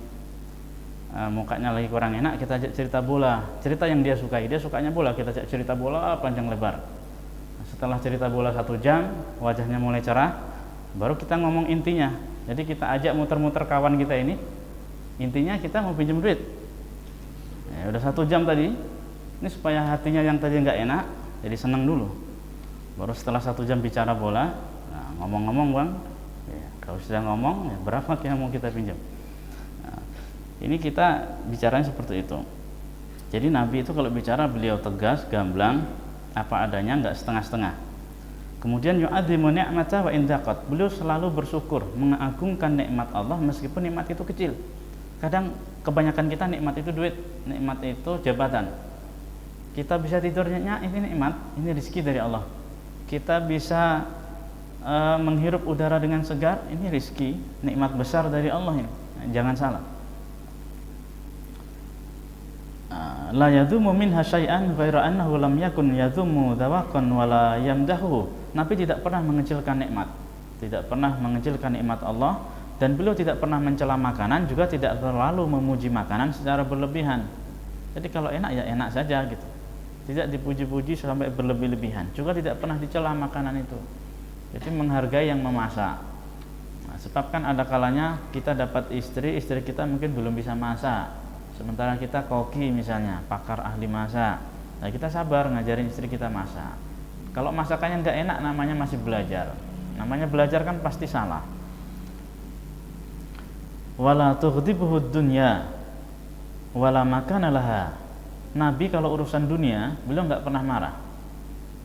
mukanya lagi kurang enak, kita ajak cerita bola, cerita yang dia sukai. Dia sukanya bola, kita ajak cerita bola panjang lebar. Setelah cerita bola 1 jam, wajahnya mulai cerah, baru kita ngomong intinya. Jadi kita ajak muter-muter kawan kita ini, intinya kita mau pinjam duit. Udah 1 jam tadi, ini supaya hatinya yang tadi nggak enak, jadi senang dulu. Baru setelah 1 jam bicara bola, ngomong-ngomong bang, kalau sudah ngomong, berapa yang mau kita pinjam? Ini kita bicaranya seperti itu. Jadi Nabi itu kalau bicara beliau tegas, gamblang, apa adanya, enggak setengah-setengah. Kemudian yu'adzimu ni'mata wa indaqat. Beliau selalu bersyukur, mengagungkan nikmat Allah meskipun nikmat itu kecil. Kadang kebanyakan kita nikmat itu duit, nikmat itu jabatan. Kita bisa tidurnya, ini nikmat, ini rezeki dari Allah. Kita bisa menghirup udara dengan segar, ini rezeki, nikmat besar dari Allah ini. Jangan salah. La yadhumu minha syai'an ghaira annahu lam yakun yadhumu dhawaqan wala yamdahu. Nabi tidak pernah mengecilkan nikmat, tidak pernah mengecilkan nikmat Allah, dan beliau tidak pernah mencela makanan, juga tidak terlalu memuji makanan secara berlebihan. Jadi kalau enak ya enak saja gitu, tidak dipuji-puji sampai berlebih-lebihan, juga tidak pernah dicela makanan itu. Jadi menghargai yang memasak. Sebab kan ada kalanya kita dapat istri kita mungkin belum bisa masak, sementara kita koki misalnya, pakar ahli masak. Nah kita sabar ngajarin istri kita masak. Kalau masakannya nggak enak, namanya masih belajar. Namanya belajar kan pasti salah. Wala tughdibuhu dunya wala makana laha. Nabi kalau urusan dunia beliau nggak pernah marah,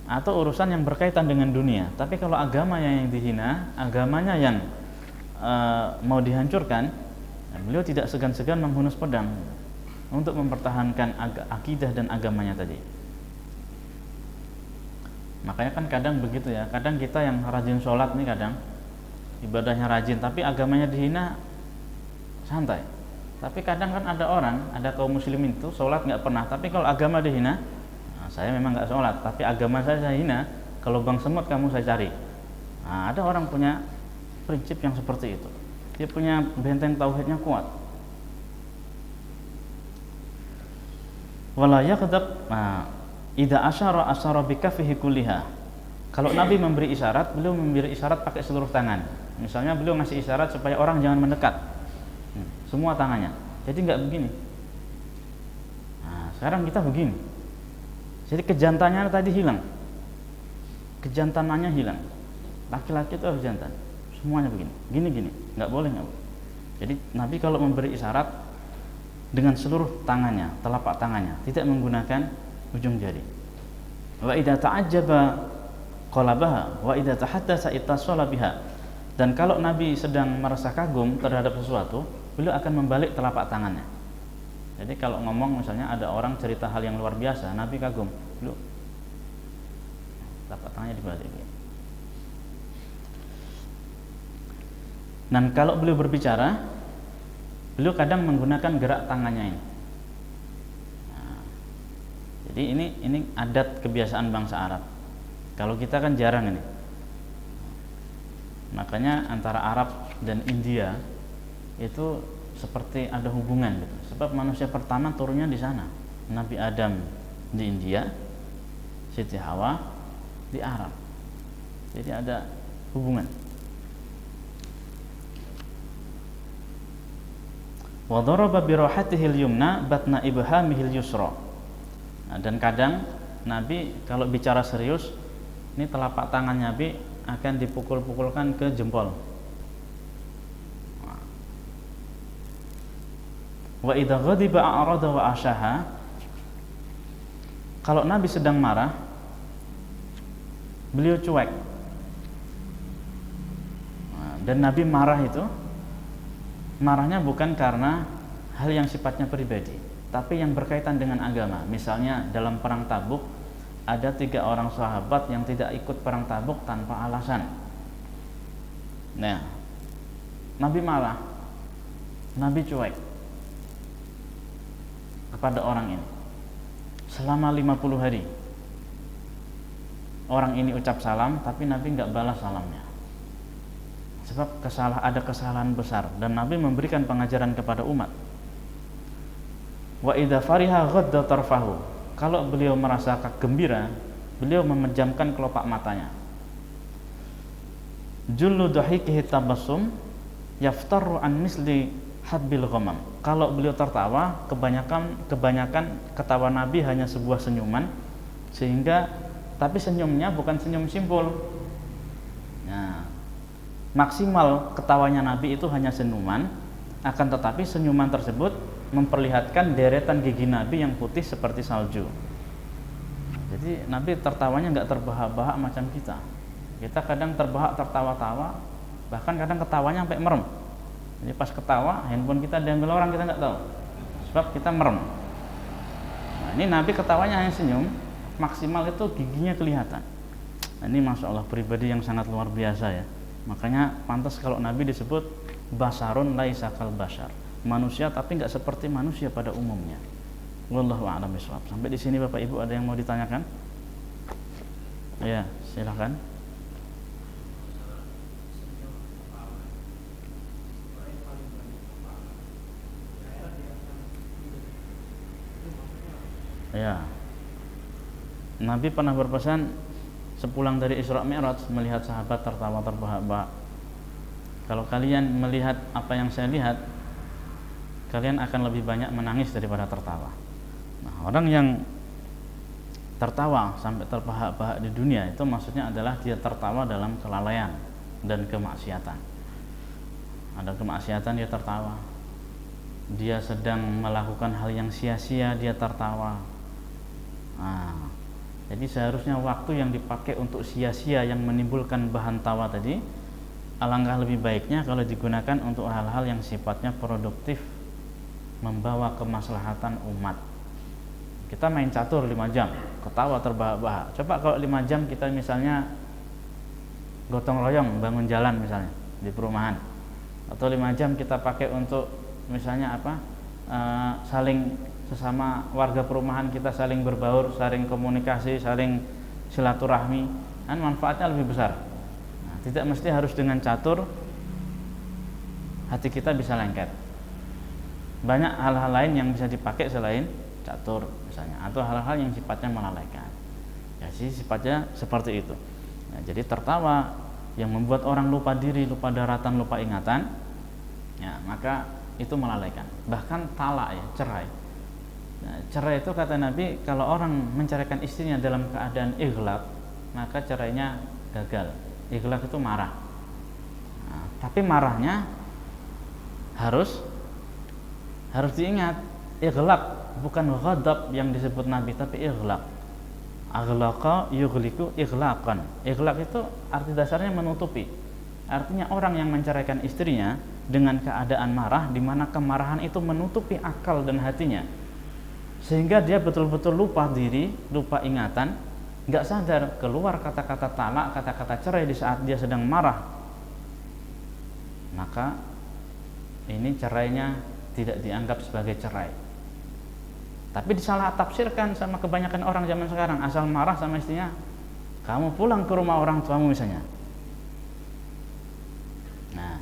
atau urusan yang berkaitan dengan dunia. Tapi kalau agamanya yang dihina, agamanya yang mau dihancurkan, beliau tidak segan-segan menghunus pedang untuk mempertahankan akidah dan agamanya tadi. Makanya kan kadang begitu ya, kadang kita yang rajin sholat nih, kadang ibadahnya rajin tapi agamanya dihina, santai. Tapi kadang kan ada orang, ada kaum muslimin itu sholat nggak pernah, tapi kalau agama dihina, saya memang nggak sholat tapi agama saya hina, kalau bang semut kamu saya cari. Nah, ada orang punya prinsip yang seperti itu, dia punya benteng tauhidnya kuat. Wala yaghdab, idza asyara bikafihi kulliha. Kalau Nabi memberi isyarat, beliau memberi isyarat pakai seluruh tangan. Misalnya beliau ngasih isyarat supaya orang jangan mendekat, semua tangannya. Jadi nggak begini. Nah, sekarang kita begini. Jadi kejantannya tadi hilang, kejantanannya hilang. Laki-laki itu harus jantan, semuanya begini, gini, nggak boleh. Jadi Nabi kalau memberi isyarat dengan seluruh tangannya, telapak tangannya, tidak menggunakan ujung jari. Wa idza ta'ajjaba qalabaha wa idza tahaddatsa ittasala biha. Dan kalau Nabi sedang merasa kagum terhadap sesuatu, beliau akan membalik telapak tangannya. Jadi kalau ngomong misalnya ada orang cerita hal yang luar biasa, Nabi kagum, beliau telapak tangannya dibalik. Dan kalau beliau berbicara, beliau kadang menggunakan gerak tangannya ini. Jadi ini adat kebiasaan bangsa Arab. Kalau kita kan jarang ini. Makanya antara Arab dan India itu seperti ada hubungan gitu. Sebab manusia pertama turunnya di sana. Nabi Adam di India, Siti Hawa di Arab. Jadi ada hubungan. Wa daraba bi rahatihil yumna batna ibhamihil yusra. Nah, dan kadang Nabi kalau bicara serius, Ini telapak tangan Nabi akan dipukul-pukulkan ke jempol. Wa idza ghadiba a'rada wa asyaha. Kalau Nabi sedang marah, beliau cuek. Dan Nabi marah itu, marahnya bukan karena hal yang sifatnya pribadi, tapi yang berkaitan dengan agama. Misalnya dalam perang Tabuk, ada 3 orang sahabat yang tidak ikut perang Tabuk tanpa alasan. Nah, Nabi marah, Nabi cuek kepada orang ini selama 50 hari. Orang ini ucap salam, tapi Nabi nggak balas salamnya, sebab ada kesalahan besar, dan Nabi memberikan pengajaran kepada umat. Wa idza fariha ghadda tarfahu. Kalau beliau merasa gembira, beliau memejamkan kelopak matanya. Jullu dhahikihi tabassum yaftaru an misli hadbil ghamam. Kalau beliau tertawa, kebanyakan ketawa Nabi hanya sebuah senyuman, tapi senyumnya bukan senyum simpul. Nah, maksimal ketawanya Nabi itu hanya senyuman, akan tetapi senyuman tersebut memperlihatkan deretan gigi Nabi yang putih seperti salju. Jadi Nabi tertawanya nggak terbahak-bahak macam kita. Kita kadang terbahak, tertawa-tawa, bahkan kadang ketawanya sampai merem. Jadi pas ketawa, handphone kita diambil orang, kita nggak tahu, sebab kita merem. Nah, ini Nabi ketawanya hanya senyum, maksimal itu giginya kelihatan. Nah, ini masya Allah pribadi yang sangat luar biasa ya. Makanya pantas kalau Nabi disebut basarun laisa kal basar, manusia tapi nggak seperti manusia pada umumnya. Wallahu a'lam bishawab. Sampai di sini Bapak Ibu ada yang mau ditanyakan? Ya, silakan. Ya, Nabi pernah berpesan sepulang dari Isra Mi'raj melihat sahabat tertawa terbahak-bahak. Kalau kalian melihat apa yang saya lihat, kalian akan lebih banyak menangis daripada tertawa. Nah, orang yang tertawa sampai terbahak-bahak di dunia itu maksudnya adalah dia tertawa dalam kelalaian dan kemaksiatan. Ada kemaksiatan dia tertawa. Dia sedang melakukan hal yang sia-sia, dia tertawa. Nah, jadi seharusnya waktu yang dipakai untuk sia-sia yang menimbulkan bahan tawa tadi, alangkah lebih baiknya kalau digunakan untuk hal-hal yang sifatnya produktif, membawa kemaslahatan umat. Kita main catur 5 jam, ketawa terbahak-bahak. Coba kalau 5 jam kita misalnya gotong royong bangun jalan misalnya di perumahan, atau 5 jam kita pakai untuk misalnya saling sesama warga perumahan kita saling berbaur, saling komunikasi, saling silaturahmi, kan manfaatnya lebih besar. Nah, tidak mesti harus dengan catur hati kita bisa lengket. Banyak hal-hal lain yang bisa dipakai selain catur misalnya, atau hal-hal yang sifatnya melalaikan. Ya sih, sifatnya seperti itu. Nah, jadi tertawa yang membuat orang lupa diri, lupa daratan, lupa ingatan, ya maka itu melalaikan. Bahkan talak ya, cerai. Nah, cerai itu kata Nabi, kalau orang menceraikan istrinya dalam keadaan ighlaq, maka cerainya gagal. Ighlaq itu marah. Nah, tapi marahnya harus diingat, ighlaq bukan ghadab yang disebut Nabi, tapi ighlaq. Aghlaqa yughliqu ighlaqan. Ighlaq itu arti dasarnya menutupi. Artinya orang yang menceraikan istrinya dengan keadaan marah, di mana kemarahan itu menutupi akal dan hatinya, sehingga dia betul-betul lupa diri, lupa ingatan, nggak sadar keluar kata-kata talak, kata-kata cerai di saat dia sedang marah. Maka ini cerainya tidak dianggap sebagai cerai, tapi disalah tafsirkan sama kebanyakan orang zaman sekarang. Asal marah sama istrinya, kamu pulang ke rumah orang tuamu misalnya. Nah,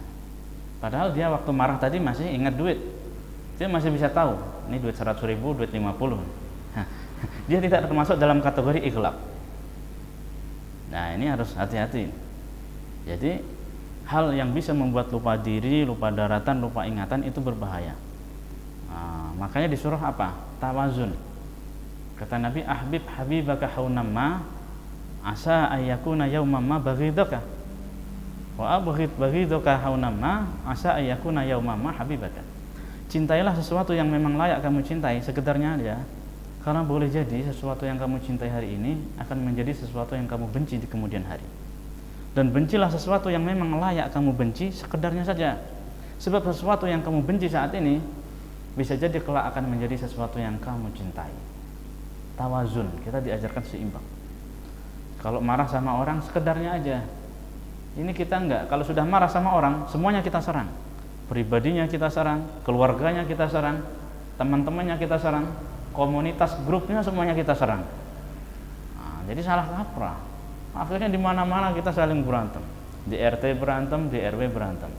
padahal dia waktu marah tadi masih ingat duit, dia masih bisa tahu ini duit 100.000, duit 50. Dia tidak termasuk dalam kategori ighlaq. Nah, ini harus hati-hati. Jadi hal yang bisa membuat lupa diri, lupa daratan, lupa ingatan itu berbahaya. Nah, makanya disuruh apa? Tawazun. Kata Nabi, ahbib habibaka haunamma asa ayyakuna yawman ma baghidaka wa abghid baghidaka haunama asa ayyakuna yawman ma habibaka. Cintailah sesuatu yang memang layak kamu cintai sekedarnya aja, karena boleh jadi sesuatu yang kamu cintai hari ini akan menjadi sesuatu yang kamu benci di kemudian hari. Dan bencilah sesuatu yang memang layak kamu benci sekedarnya saja, sebab sesuatu yang kamu benci saat ini bisa jadi kelak akan menjadi sesuatu yang kamu cintai. Tawazun, kita diajarkan seimbang. Kalau marah sama orang sekedarnya aja, ini kita enggak. Kalau sudah marah sama orang, semuanya kita serang. Pribadinya kita serang, keluarganya kita serang, teman-temannya kita serang, komunitas grupnya semuanya kita serang. Nah, jadi salah kaprah. Akhirnya di mana-mana kita saling berantem. Di RT berantem, di RW berantem,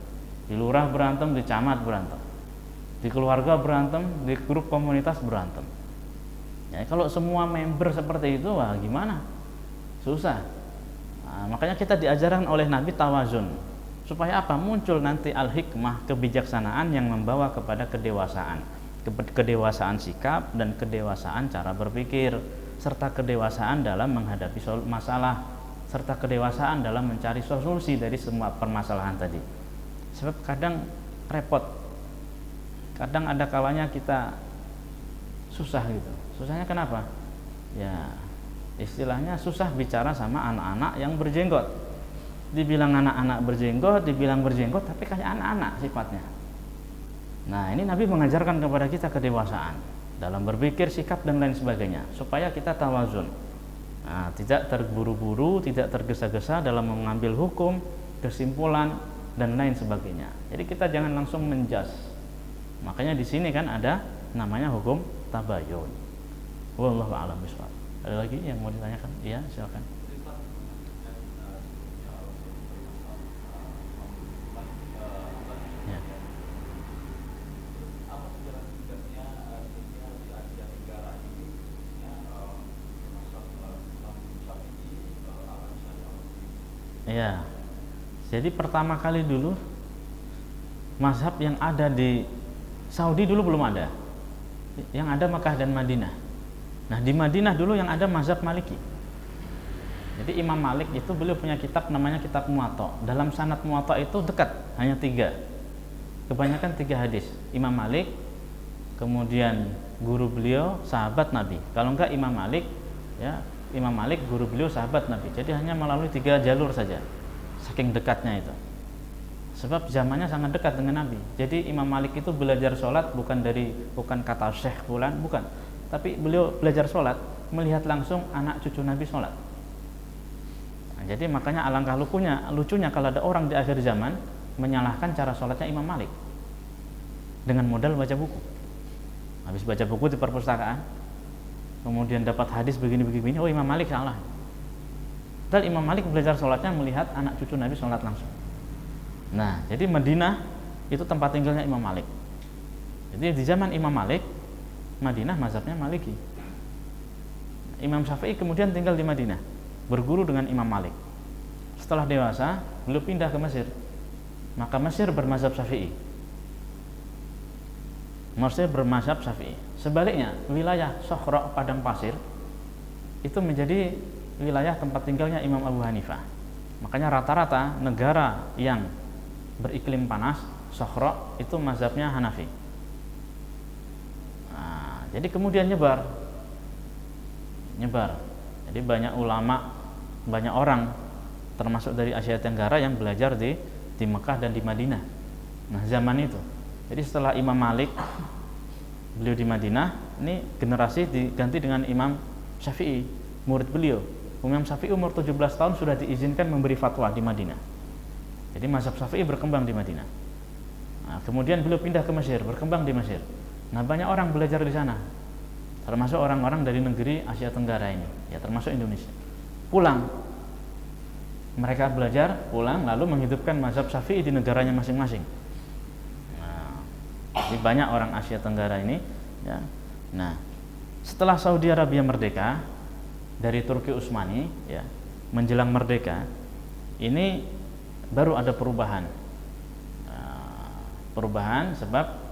di lurah berantem, di camat berantem, di keluarga berantem, di grup komunitas berantem. Ya, kalau semua member seperti itu, wah gimana? Susah. Nah, makanya kita diajarkan oleh Nabi tawazun. Supaya apa? Muncul nanti al-hikmah, kebijaksanaan yang membawa kepada kedewasaan. Kedewasaan sikap dan kedewasaan cara berpikir, serta kedewasaan dalam menghadapi masalah, serta kedewasaan dalam mencari solusi dari semua permasalahan tadi. Sebab kadang repot, kadang ada kalanya kita susah gitu. Susahnya kenapa? Ya istilahnya susah bicara sama anak-anak yang berjenggot. Dibilang anak-anak berjenggot, dibilang berjenggot tapi kayak anak-anak sifatnya. Nah, ini Nabi mengajarkan kepada kita kedewasaan dalam berpikir, sikap dan lain sebagainya, supaya kita tawazun. Nah, tidak terburu-buru, tidak tergesa-gesa dalam mengambil hukum, kesimpulan dan lain sebagainya. Jadi kita jangan langsung menjas. Makanya di sini kan ada namanya hukum tabayun. Wallahu a'lam bishawab. Ada lagi yang mau ditanyakan? Iya, silakan. Ya, jadi pertama kali dulu mazhab yang ada di Saudi dulu belum ada, yang ada Mekah dan Madinah. Nah di Madinah dulu yang ada mazhab Maliki. Jadi Imam Malik itu beliau punya kitab namanya kitab Muwatta. Dalam sanad Muwatta itu dekat, hanya 3, kebanyakan 3 hadis. Imam Malik, kemudian guru beliau sahabat Nabi. Kalau enggak Imam Malik, ya Imam Malik guru beliau sahabat Nabi. Jadi hanya melalui 3 jalur saja, saking dekatnya itu. Sebab zamannya sangat dekat dengan Nabi. Jadi Imam Malik itu belajar sholat bukan kata syekh fulan, bukan. Tapi beliau belajar sholat melihat langsung anak cucu Nabi sholat. Nah, jadi makanya alangkah lucunya kalau ada orang di akhir zaman menyalahkan cara sholatnya Imam Malik dengan modal baca buku. Habis baca buku di perpustakaan, kemudian dapat hadis begini-begini, oh Imam Malik salah. Dan Imam Malik belajar sholatnya melihat anak cucu Nabi sholat langsung. Nah, jadi Madinah itu tempat tinggalnya Imam Malik. Jadi di zaman Imam Malik, Madinah mazhabnya Maliki. Imam Syafi'i kemudian tinggal di Madinah, berguru dengan Imam Malik. Setelah dewasa, beliau pindah ke Mesir. Maka Mesir bermazhab Syafi'i. Mesir bermazhab Syafi'i. Sebaliknya, wilayah Sokhra, padang pasir, itu menjadi wilayah tempat tinggalnya Imam Abu Hanifah. Makanya rata-rata negara yang beriklim panas, Sokhra, itu mazhabnya Hanafi. Nah, jadi kemudian nyebar. Jadi banyak ulama, banyak orang, termasuk dari Asia Tenggara yang belajar di Mekah dan di Madinah. Nah, zaman itu. Jadi setelah Imam Malik beliau di Madinah, ini generasi diganti dengan Imam Syafi'i, murid beliau. Imam Syafi'i umur 17 tahun sudah diizinkan memberi fatwa di Madinah. Jadi mazhab Syafi'i berkembang di Madinah. Nah, kemudian beliau pindah ke Mesir, berkembang di Mesir. Nah, banyak orang belajar di sana, termasuk orang-orang dari negeri Asia Tenggara ini, ya termasuk Indonesia. Pulang, mereka belajar, pulang, lalu menghidupkan mazhab Syafi'i di negaranya masing-masing. Jadi banyak orang Asia Tenggara ini, ya. Nah, setelah Saudi Arabia merdeka dari Turki Utsmani, ya, menjelang merdeka, ini baru ada perubahan. Perubahan sebab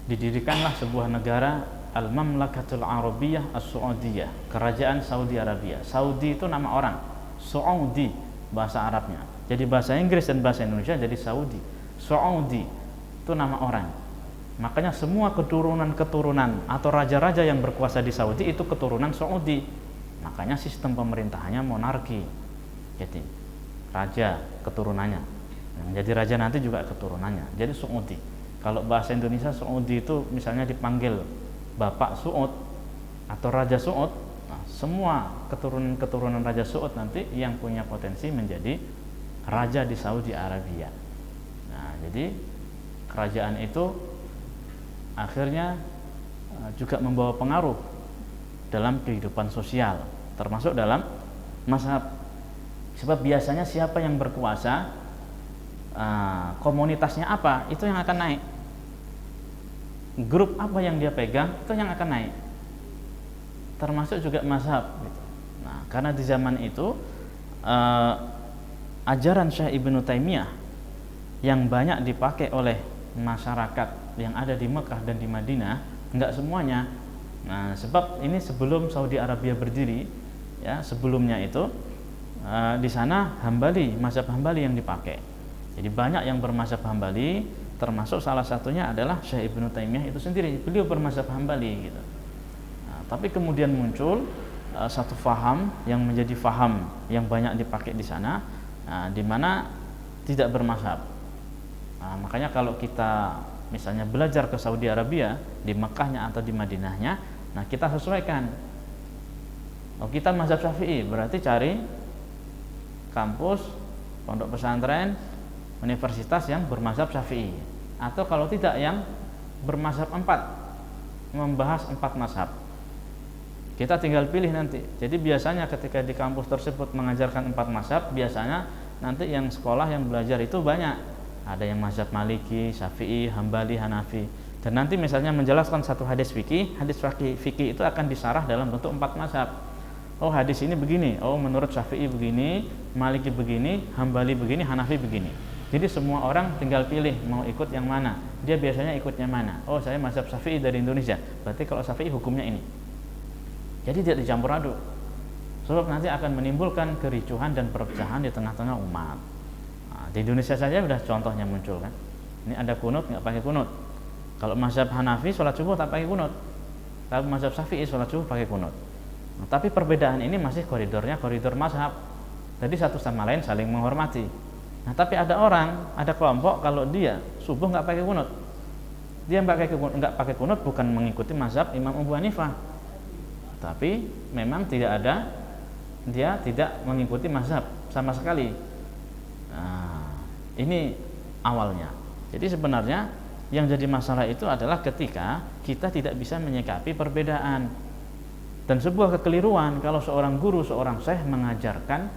didirikanlah sebuah negara Al-Mamlakatul Arabiyah As-Saudiyah, Kerajaan Saudi Arabia. Saudi itu nama orang, Saudi bahasa Arabnya. Jadi bahasa Inggris dan bahasa Indonesia jadi Saudi. Saudi itu nama orang. Makanya semua keturunan-keturunan atau raja-raja yang berkuasa di Saudi itu keturunan Saudi. Makanya sistem pemerintahannya monarki. Jadi raja keturunannya. Yang jadi raja nanti juga keturunannya. Jadi Saudi. Kalau bahasa Indonesia Saudi itu misalnya dipanggil Bapak Saud atau Raja Saud, nah, semua keturunan Raja Saud nanti yang punya potensi menjadi raja di Saudi Arabia. Nah, jadi kerajaan itu akhirnya juga membawa pengaruh dalam kehidupan sosial, termasuk dalam mazhab. Sebab biasanya siapa yang berkuasa, komunitasnya apa, itu yang akan naik. Grup apa yang dia pegang, itu yang akan naik. Termasuk juga mazhab gitu. Nah, karena di zaman itu ajaran Syekh Ibnu Taimiyah yang banyak dipakai oleh masyarakat yang ada di Mekah dan di Madinah, enggak semuanya. Nah, sebab ini sebelum Saudi Arabia berdiri, ya, sebelumnya itu di sana Hambali, mazhab Hambali yang dipakai. Jadi banyak yang bermazhab Hambali, termasuk salah satunya adalah Syekh Ibnu Taimiyah itu sendiri. Beliau bermazhab Hambali gitu. Nah, tapi kemudian muncul satu faham yang menjadi faham yang banyak dipakai di sana, di mana tidak bermazhab. Nah, makanya kalau kita misalnya belajar ke Saudi Arabia, di Mekahnya atau di Madinahnya, nah kita sesuaikan. Oh, kita mazhab Syafi'i, berarti cari kampus, pondok pesantren, universitas yang bermazhab Syafi'i. Atau kalau tidak yang bermazhab 4, membahas 4 mazhab. Kita tinggal pilih nanti. Jadi biasanya ketika di kampus tersebut mengajarkan 4 mazhab, biasanya nanti yang sekolah yang belajar itu banyak. Ada yang mazhab Maliki, Syafi'i, Hambali, Hanafi. Dan nanti misalnya menjelaskan satu hadis fikih itu akan disarah dalam bentuk 4 mazhab. Oh, hadis ini begini, oh menurut Syafi'i begini, Maliki begini, Hambali begini, Hanafi begini. Jadi semua orang tinggal pilih mau ikut yang mana. Dia biasanya ikutnya mana? Oh, saya mazhab Syafi'i dari Indonesia. Berarti kalau Syafi'i hukumnya ini. Jadi tidak dicampur aduk. Sebab nanti akan menimbulkan kericuhan dan perpecahan di tengah-tengah umat. Nah, di Indonesia saja sudah contohnya muncul kan. Ini ada kunut nggak pakai kunut. Kalau mazhab Hanafi sholat subuh tak pakai kunut. Kalau mazhab Syafi'i sholat subuh pakai kunut. Nah, tapi perbedaan ini masih koridornya koridor mazhab. Jadi satu sama lain saling menghormati. Nah, tapi ada kelompok kalau dia subuh nggak pakai kunut. Dia nggak pakai kunut bukan mengikuti mazhab Imam Abu Hanifah, tapi memang dia tidak mengikuti mazhab sama sekali. Nah, ini awalnya. Jadi sebenarnya yang jadi masalah itu adalah ketika kita tidak bisa menyikapi perbedaan. Dan sebuah kekeliruan kalau seorang guru, seorang syekh mengajarkan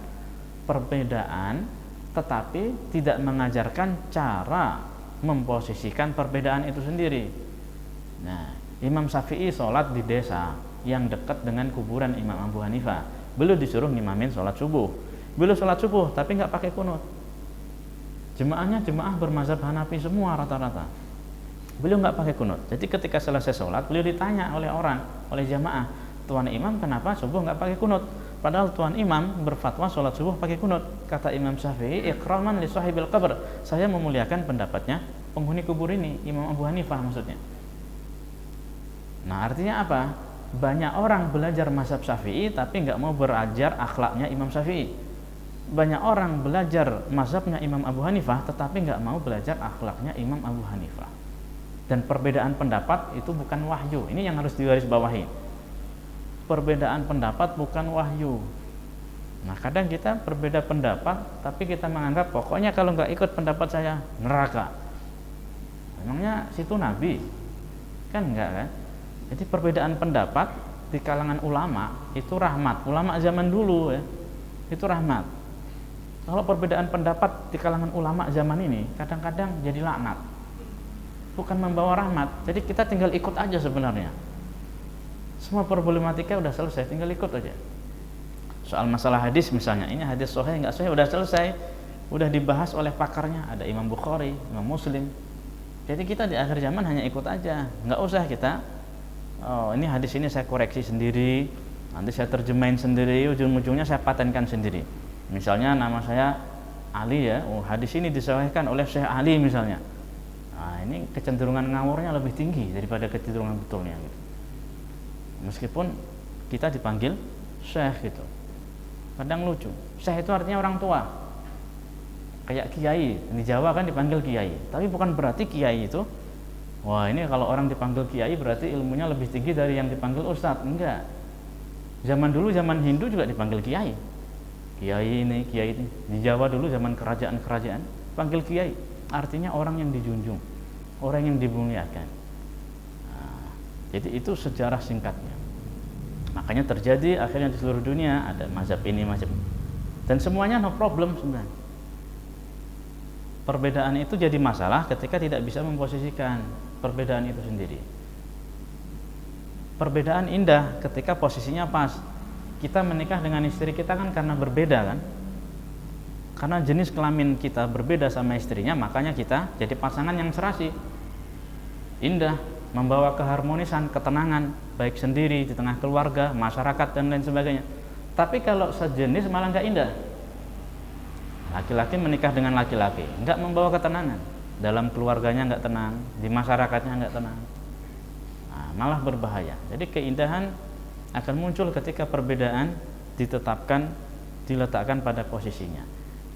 perbedaan tetapi tidak mengajarkan cara memposisikan perbedaan itu sendiri. Nah, Imam Syafi'i sholat di desa yang dekat dengan kuburan Imam Abu Hanifah. Beliau disuruh ngimamin sholat subuh. Beliau sholat subuh tapi nggak pakai kunut. Jemaahnya jemaah bermazhab Hanafi semua rata-rata. Beliau nggak pakai kunut. Jadi ketika selesai sholat, beliau ditanya oleh jamaah, Tuan Imam kenapa subuh nggak pakai kunut? Padahal Tuan Imam berfatwa sholat subuh pakai kunut. Kata Imam Syafi'i, ikraman li sahibil qabr. Saya memuliakan pendapatnya penghuni kubur ini, Imam Abu Hanifah maksudnya. Nah, artinya apa? Banyak orang belajar mazhab Syafi'i tapi nggak mau belajar akhlaknya Imam Syafi'i. Banyak orang belajar mazhabnya Imam Abu Hanifah tetapi nggak mau belajar akhlaknya Imam Abu Hanifah. Dan perbedaan pendapat itu bukan wahyu. Ini yang harus digarisbawahi. Perbedaan pendapat bukan wahyu. Nah, kadang kita berbeda pendapat tapi kita menganggap pokoknya kalau nggak ikut pendapat saya neraka. Memangnya situ nabi? Kan enggak kan? Jadi perbedaan pendapat di kalangan ulama itu rahmat. Ulama zaman dulu ya, itu rahmat. Kalau perbedaan pendapat di kalangan ulama zaman ini kadang-kadang jadi laknat. Bukan membawa rahmat. Jadi kita tinggal ikut aja sebenarnya. Semua problematika udah selesai, tinggal ikut aja. Soal masalah hadis misalnya, ini hadis sahih nggak sahih udah selesai, udah dibahas oleh pakarnya, ada Imam Bukhari, Imam Muslim. Jadi kita di akhir zaman hanya ikut aja, nggak usah kita, oh ini hadis ini saya koreksi sendiri, nanti saya terjemahin sendiri, ujung-ujungnya saya patenkan sendiri. Misalnya nama saya Ali ya, hadis ini disahihkan oleh Syekh Ali misalnya. Nah, ini kecenderungan ngawurnya lebih tinggi daripada kecenderungan betulnya gitu. Meskipun kita dipanggil Syekh gitu. Kadang lucu. Syekh itu artinya orang tua. Kayak kiai, di Jawa kan dipanggil kiai. Tapi bukan berarti kiai itu, wah ini kalau orang dipanggil kiai berarti ilmunya lebih tinggi dari yang dipanggil ustadz. Enggak. Zaman dulu, zaman Hindu juga dipanggil kiai. Kiai ini. Di Jawa dulu zaman kerajaan-kerajaan panggil kiai, artinya orang yang dijunjung, orang yang dimuliakan. Nah, jadi itu sejarah singkatnya. Makanya terjadi akhirnya di seluruh dunia ada mazhab ini, mazhab ini. Dan semuanya no problem sebenarnya. Perbedaan itu jadi masalah ketika tidak bisa memposisikan perbedaan itu sendiri. Perbedaan indah ketika posisinya pas. Kita menikah dengan istri kita kan karena berbeda kan, karena jenis kelamin kita berbeda sama istrinya, makanya kita jadi pasangan yang serasi, indah, membawa keharmonisan, ketenangan, baik sendiri, di tengah keluarga, masyarakat dan lain sebagainya. Tapi kalau sejenis malah nggak indah. Laki-laki menikah dengan laki-laki nggak membawa ketenangan, dalam keluarganya nggak tenang, di masyarakatnya nggak tenang, nah, malah berbahaya. Jadi keindahan akan muncul ketika perbedaan diletakkan pada posisinya.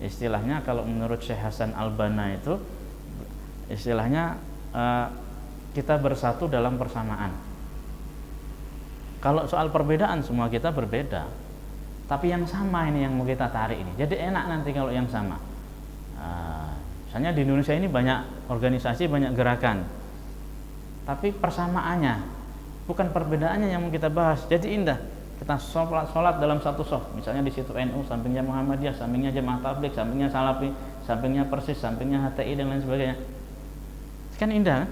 Istilahnya kalau menurut Syekh Hasan Al-Banna itu istilahnya kita bersatu dalam persamaan. Kalau soal perbedaan semua kita berbeda, tapi yang sama ini yang mau kita tarik ini. Jadi enak nanti kalau yang sama. Misalnya di Indonesia ini banyak organisasi, banyak gerakan, tapi persamaannya bukan perbedaannya yang mau kita bahas. Jadi indah kita sholat dalam satu shaf, misalnya di situ NU, sampingnya Muhammadiyah, sampingnya Jamaah Tabligh, sampingnya Salafi, sampingnya Persis, sampingnya HTI dan lain sebagainya. Kan indah kan?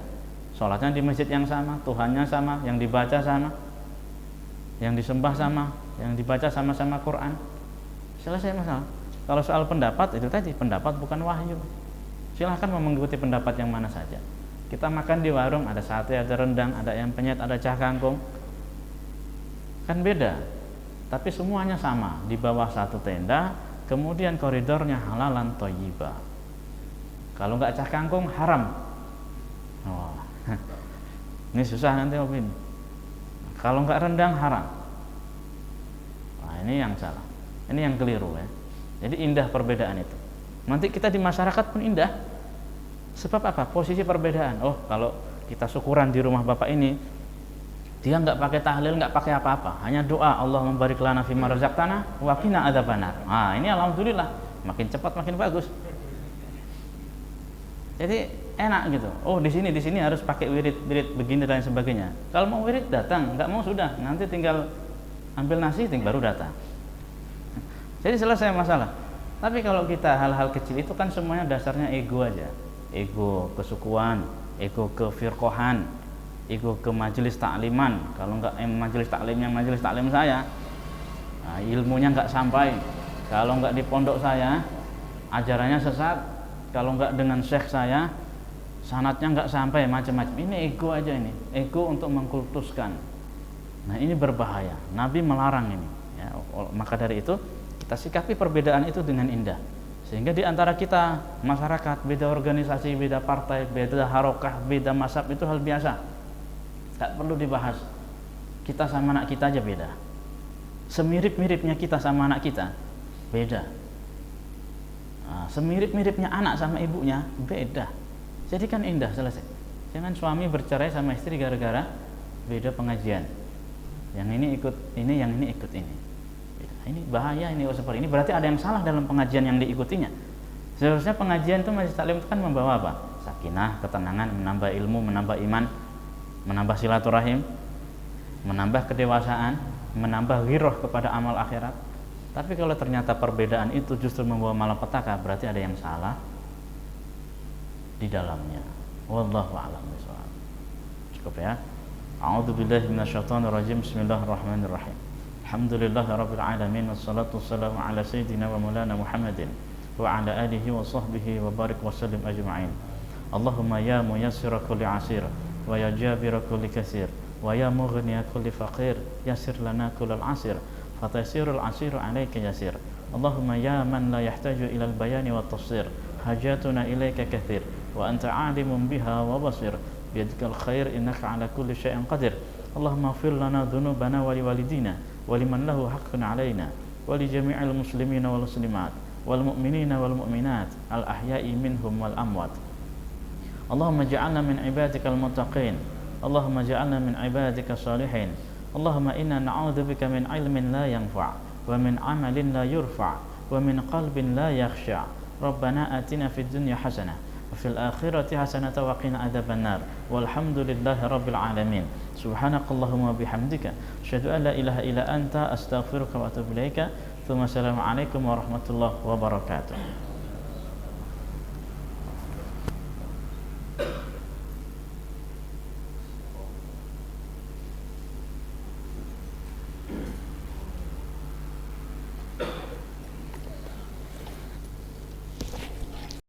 Sholatnya di masjid yang sama, Tuhannya sama, yang dibaca sama, yang disembah sama, yang dibaca sama-sama Quran. Selesai masalah. Kalau soal pendapat itu tadi, pendapat bukan wahyu. Silahkan mau mengikuti pendapat yang mana saja. Kita makan di warung, ada sate, ada rendang, ada ayam penyet, ada cah kangkung. Kan beda. Tapi semuanya sama, di bawah satu tenda, kemudian koridornya halalan thayyibah. Kalau nggak cah kangkung, haram. Oh. Ini susah nanti opini. Kalau nggak rendang, haram. Nah, ini yang salah. Ini yang keliru ya. Jadi indah perbedaan itu. Nanti kita di masyarakat pun indah. Sebab apa? Posisi perbedaan. Oh, kalau kita syukuran di rumah bapak ini, dia nggak pakai tahlil, nggak pakai apa-apa, hanya doa, Allah membarik lana fima razaqtana wa qina adzabannar. Nah, ini alhamdulillah, makin cepat makin bagus. Jadi enak gitu. Oh, di sini harus pakai wirid begini dan sebagainya. Kalau mau wirid datang, nggak mau sudah, nanti tinggal ambil nasi, baru datang. Jadi selesai masalah. Tapi kalau kita hal-hal kecil itu kan semuanya dasarnya ego aja. Ego kesukuan, ego kefirqahan, ego ke majelis takliman. Kalau enggak majelis taklimnya majelis taklim saya, nah, ilmunya enggak sampai. Kalau enggak di pondok saya, ajarannya sesat. Kalau enggak dengan syekh saya, sanatnya enggak sampai, macam-macam. Ini ego aja ini, ego untuk mengkultuskan. Nah, ini berbahaya. Nabi melarang ini. Ya, maka dari itu kita sikapi perbedaan itu dengan indah. Sehingga di antara kita, masyarakat, beda organisasi, beda partai, beda harokah, beda mazhab itu hal biasa. Tak perlu dibahas. Kita sama anak kita aja beda. Semirip-miripnya kita sama anak kita, beda. Nah, semirip-miripnya anak sama ibunya, beda. Jadi kan indah, selesai. Jangan suami bercerai sama istri gara-gara beda pengajian. Yang ini ikut ini, yang ini ikut ini. Ini bahaya, ini seperti ini berarti ada yang salah dalam pengajian yang diikutinya. Seharusnya pengajian itu majelis taklim itu kan membawa apa? Sakinah, ketenangan, menambah ilmu, menambah iman, menambah silaturahim, menambah kedewasaan, menambah ghiroh kepada amal akhirat. Tapi kalau ternyata perbedaan itu justru membawa malapetaka, berarti ada yang salah di dalamnya. Wallahu a'lam bishawab. Cukup ya. A'udzubillahi minasyaitonirrajim. Bismillahirrahmanirrahim. Alhamdulillahirabbil alamin wassalatu wassalamu ala sayyidina wa maulana Muhammadin wa ala alihi wa sahbihi wa barik wa sallim ajma'in. Allahumma ya muyassira kulli 'asir wa ya jabira kulli kasir wa ya mughniya kulli faqir yassir lana kullal 'asir fataysirul 'asiru 'alaika yasir Allahumma ya man la yahtaju ilal bayani wa tafsir, hajatuna ilaika kathir, wa anta alimun biha wa basir, biyadikal khair innaka ala kulli syai'in qadir. Allahumma ighfir lana dhunubana wa liwalidina wa liman lahu haqqun alaina wa li jami'il muslimina wal muslimat wal mu'minina wal mu'minat al ahya'i minhum wal amwat. Allahumma ja'alna min ibadikal muttaqin, Allahumma ja'alna min ibadika salihin, Allahumma inna na'udzubika min ilmin la yanfa' wa min amalin la yurfa' wa min qalbin la yakhsha'. Rabbana atina fid dunya hasanah wa fil akhirati hasanah wa qina adzabannar. Walhamdulillahi rabbil alamin. Subhanakallahumma bihamdika asyhadu an la ilaha illa anta astaghfiruka wa atubu ilaika. Assalamualaikum warahmatullahi wabarakatuh.